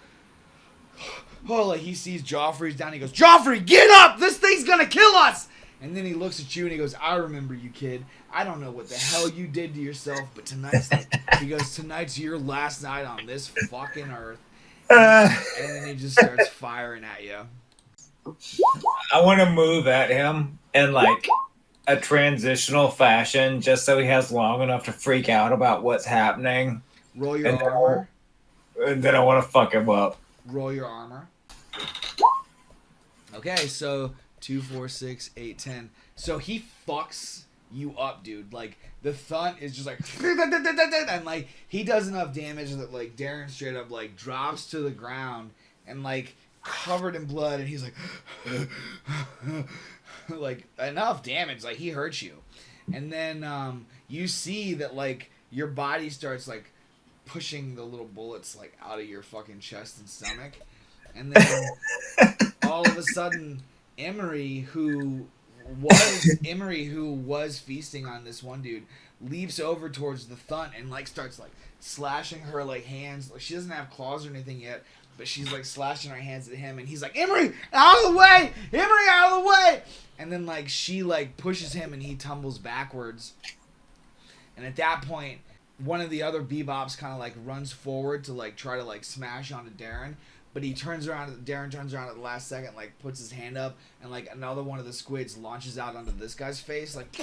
oh, like he sees Joffrey's down. He goes, "Joffrey, get up! This thing's gonna kill us!" And then he looks at you and he goes, "I remember you, kid. I don't know what the hell you did to yourself, but tonight's your last night on this fucking earth." And then he just starts firing at you. I want to move at him in like a transitional fashion, just so he has long enough to freak out about what's happening. Roll your armor. And then I want to fuck him up. Roll your armor. Okay, so 2, 4, 6, 8, 10. So he fucks you up, dude. Like, the Thunt is just like... And, like, he does enough damage that, like, Darren straight up, like, drops to the ground and, like, covered in blood. And he's like... like, enough damage. Like, he hurts you. And then you see that, like, your body starts, like, pushing the little bullets, like, out of your fucking chest and stomach. And then all of a sudden, Emery, who was feasting on this one dude, leaps over towards the Thunt and, like, starts, like, slashing her, like, hands. Like, she doesn't have claws or anything yet, but she's like slashing her hands at him, and he's like, Emery, out of the way! Emery, out of the way! And then like she like pushes him, and he tumbles backwards. And at that point, one of the other Bebops kind of like runs forward to like try to like smash onto Darren, but he turns around. Darren turns around at the last second, like puts his hand up, and like another one of the squids launches out onto this guy's face, like,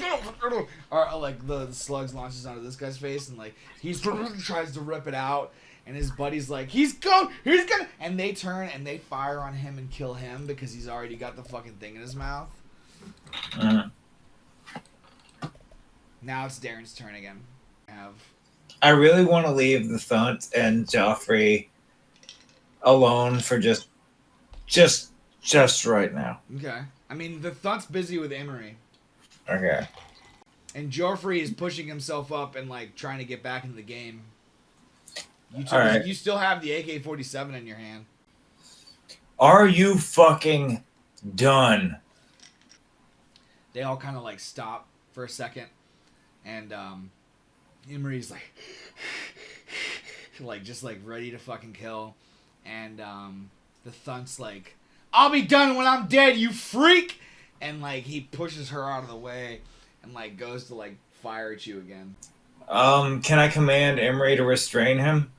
or like the slugs launches onto this guy's face, and like he tries to rip it out, and his buddy's like, he's gonna, and they turn and they fire on him and kill him because he's already got the fucking thing in his mouth. Now it's Darren's turn again. I really want to leave the Thunt and Joffrey alone for just right now. Okay. I mean, the Thunt's busy with Emery. Okay. And Joffrey is pushing himself up and like trying to get back into the game. You still have the AK-47 in your hand. Are you fucking done? They all kind of like stop for a second, and Emery's like just like ready to fucking kill, and the Thunt's like, I'll be done when I'm dead, you freak! And like he pushes her out of the way and like goes to like fire at you again. Can I command Emery to restrain him?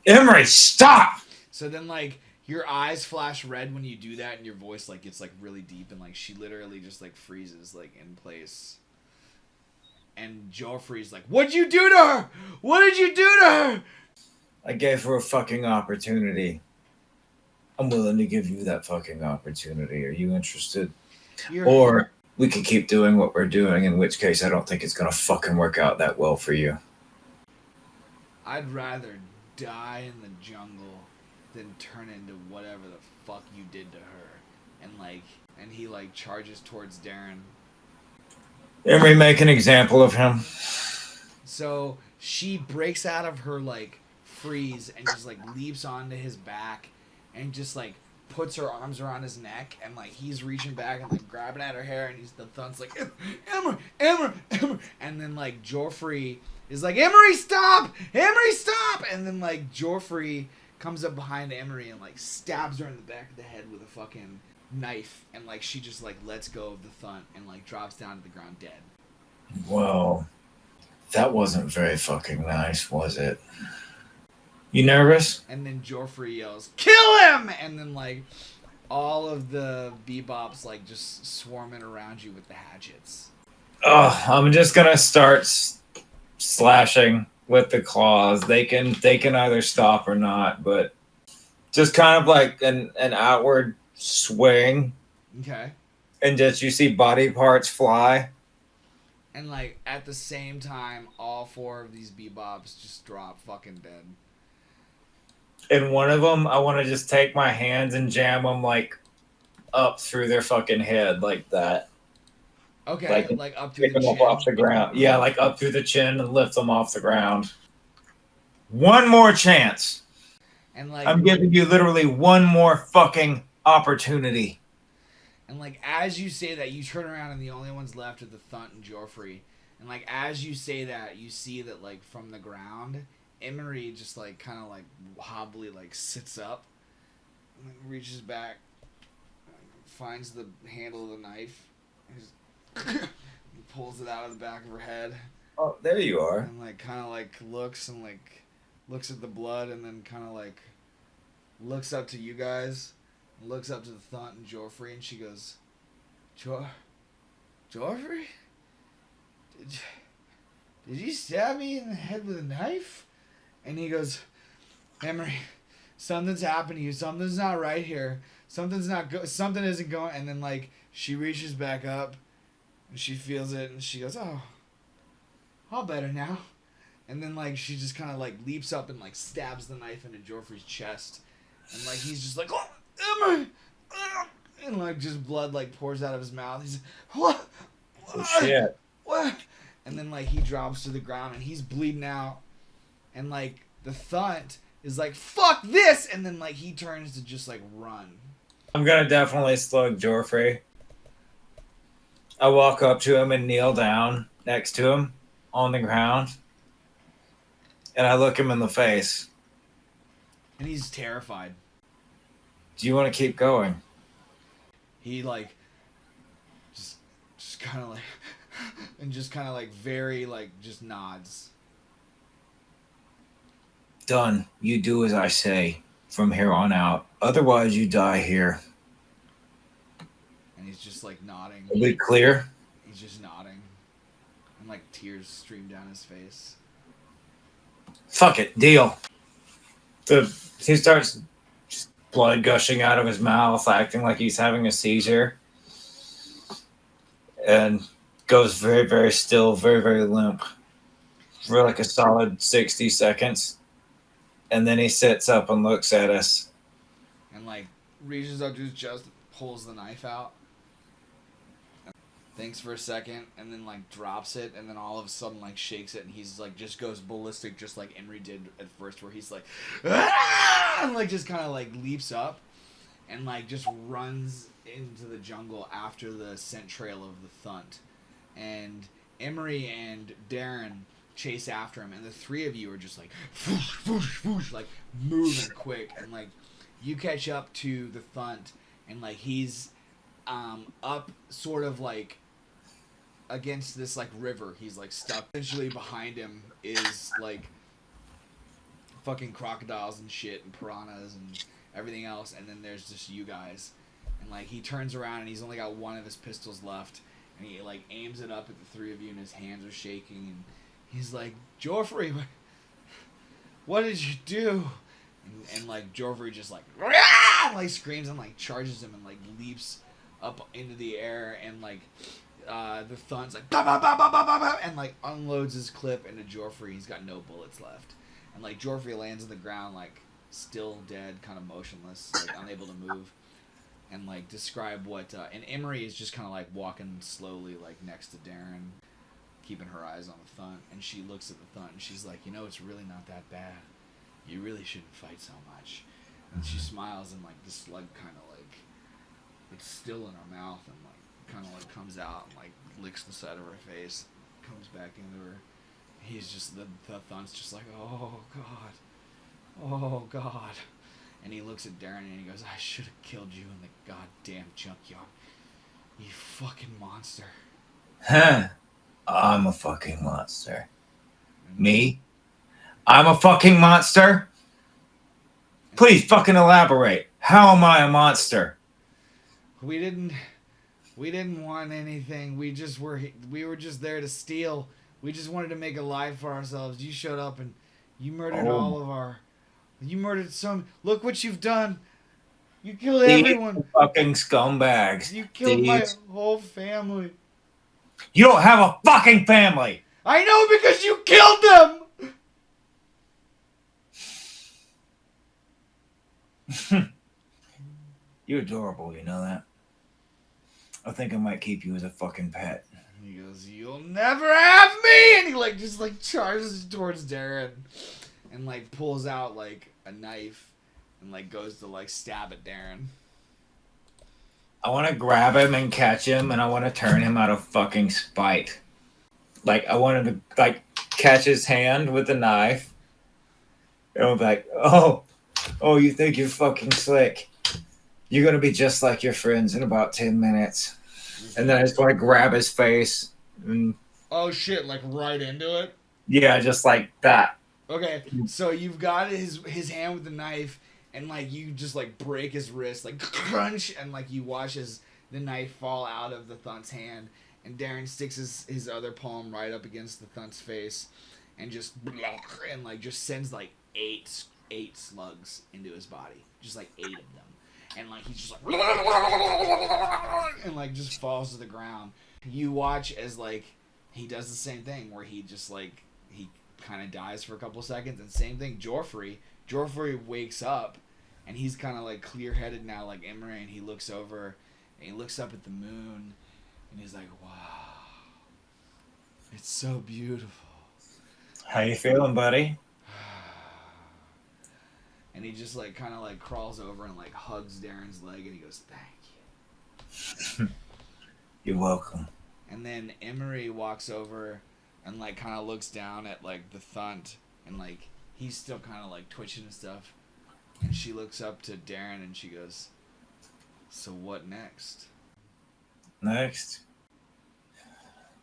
Emery, stop! So then like your eyes flash red when you do that, and your voice like gets like really deep, and like she literally just like freezes like in place. And Joffrey's like, what'd you do to her? What did you do to her? I gave her a fucking opportunity. I'm willing to give you that fucking opportunity. Are you interested? Or we could keep doing what we're doing, in which case I don't think it's gonna fucking work out that well for you. I'd rather die in the jungle than turn into whatever the fuck you did to her. And he like charges towards Darren. Emery, make an example of him. So she breaks out of her like freeze and just like leaps onto his back and just like puts her arms around his neck, and like he's reaching back and like grabbing at her hair, and the Thunt's like, Emery, and then like Joffrey is like, Emery, stop! And then like Joffrey comes up behind Emery and like stabs her in the back of the head with a fucking knife, and like she just like lets go of the Thunt and like drops down to the ground dead. Well, that wasn't very fucking nice, was it? You nervous? And then Joffrey yells, kill him! And then like all of the Bebops like just swarming around you with the hatchets. Oh, I'm just gonna start slashing with the claws. They can either stop or not, but just kind of like an outward swing. Okay. And just you see body parts fly. And like at the same time, all four of these Bebops just drop fucking dead. And one of them, I want to just take my hands and jam them like up through their fucking head like that. Okay, like up through the chin. Off the ground. Yeah, like up through the chin and lift them off the ground. One more chance. And like I'm giving you literally one more fucking opportunity. And like as you say that, you turn around and the only ones left are the Thunt and Joffrey. And like as you say that, you see that like from the ground, Emery just like kind of like wobbly like sits up, and then reaches back, finds the handle of the knife, and pulls it out of the back of her head. Oh, there you are. And like kind of like looks at the blood, and then kind of like looks up to you guys, and looks up to the Thunt and Joffrey, and she goes, Joffrey? Did you stab me in the head with a knife? And he goes, Emery, something's happened to you. Something's not right here. Something isn't going. And then like she reaches back up, and she feels it, and she goes, oh, all better now. And then like she just kind of like leaps up and like stabs the knife into Joffrey's chest, and like he's just like, oh, Emery, and like just blood like pours out of his mouth. He's what? Oh, shit. What? And then like he drops to the ground and he's bleeding out. And like the Thunt is like, fuck this! And then like he turns to just like run. I'm gonna definitely slug Joffrey. I walk up to him and kneel down next to him on the ground. And I look him in the face. And he's terrified. Do you want to keep going? He like just kind of like and just kind of like very like just nods. Done. You do as I say from here on out. Otherwise, you die here. And he's just like nodding. Are we clear? He's just nodding. And like tears stream down his face. Fuck it. Deal. He starts blood gushing out of his mouth, acting like he's having a seizure. And goes very, very still, very, very limp for like a solid 60 seconds. And then he sits up and looks at us. And like reaches up to his chest, pulls the knife out. Thinks for a second, and then like drops it, and then all of a sudden like shakes it, and he's like just goes ballistic, just like Emery did at first, where he's like, "Ah!" and like just kind of like leaps up, and like just runs into the jungle after the scent trail of the Thunt, and Emery and Darren chase after him, and the three of you are just like, whoosh, whoosh, whoosh, like moving quick, and like you catch up to the Thunt, and like he's up sort of like against this like river. He's like stuck. Essentially behind him is like fucking crocodiles and shit and piranhas and everything else, and then there's just you guys. And like he turns around and he's only got one of his pistols left, and he like aims it up at the three of you, and his hands are shaking, and he's like, Joffrey, what did you do? And like Joffrey just like screams and like charges him and like leaps up into the air, and like the Thunt's like bah, bah, bah, bah, bah, bah, bah, and like unloads his clip into Joffrey. He's got no bullets left, and like Joffrey lands on the ground like still dead, kind of motionless, like unable to move. And like describe what and Emery is just kind of like walking slowly like next to Darren, keeping her eyes on the Thunt, and she looks at the Thunt and she's like, it's really not that bad. You really shouldn't fight so much. And she smiles, and like the slug kind of like it's still in her mouth, and like kind of like comes out and like licks the side of her face, comes back into her. He's just the Thunt's just like, oh god, and he looks at Darren and he goes, I should have killed you in the goddamn junkyard, you fucking monster. Huh? I'm a fucking monster. Me? I'm a fucking monster? Please fucking elaborate. How am I a monster? We didn't want anything. We were just there to steal. We just wanted to make a life for ourselves. You showed up and you murdered you murdered some. Look what you've done. You killed everyone. Fucking scumbags. You killed my whole family. You don't have a fucking family. I know, because you killed them. You're adorable, you know that? I think I might keep you as a fucking pet. He goes, you'll never have me! And he like just like charges towards Darren and like pulls out like a knife and like goes to like stab at Darren. I want to grab him and catch him, and I want to turn him out of fucking spite. Like, I wanted to like catch his hand with the knife. And I'll be like, oh, you think you're fucking slick. You're going to be just like your friends in about 10 minutes. And then I just want to grab his face. And, oh, shit, like right into it? Yeah, just like that. Okay, so you've got his hand with the knife, and like you just like break his wrist, like crunch, and like you watch the knife fall out of the Thunt's hand, and Darren sticks his other palm right up against the Thunt's face, and just sends like eight slugs into his body, just like 8 of them. And like he's just like and like just falls to the ground. You watch as like he does the same thing, where he just like he kind of dies for a couple seconds, and same thing Joffrey wakes up, and he's kind of like clear-headed now like Emery, and he looks over and he looks up at the moon, and he's like, wow, it's so beautiful. How you feeling, buddy? And he just like kind of like crawls over and like hugs Darren's leg, and he goes, thank you. You're welcome. And then Emery walks over and like kind of looks down at like the Thunt, and like he's still kind of like twitching and stuff, And she looks up to Darren and she goes, "So what next?" Next,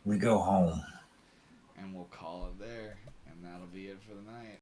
we go home. And we'll call it there. And that'll be it for the night.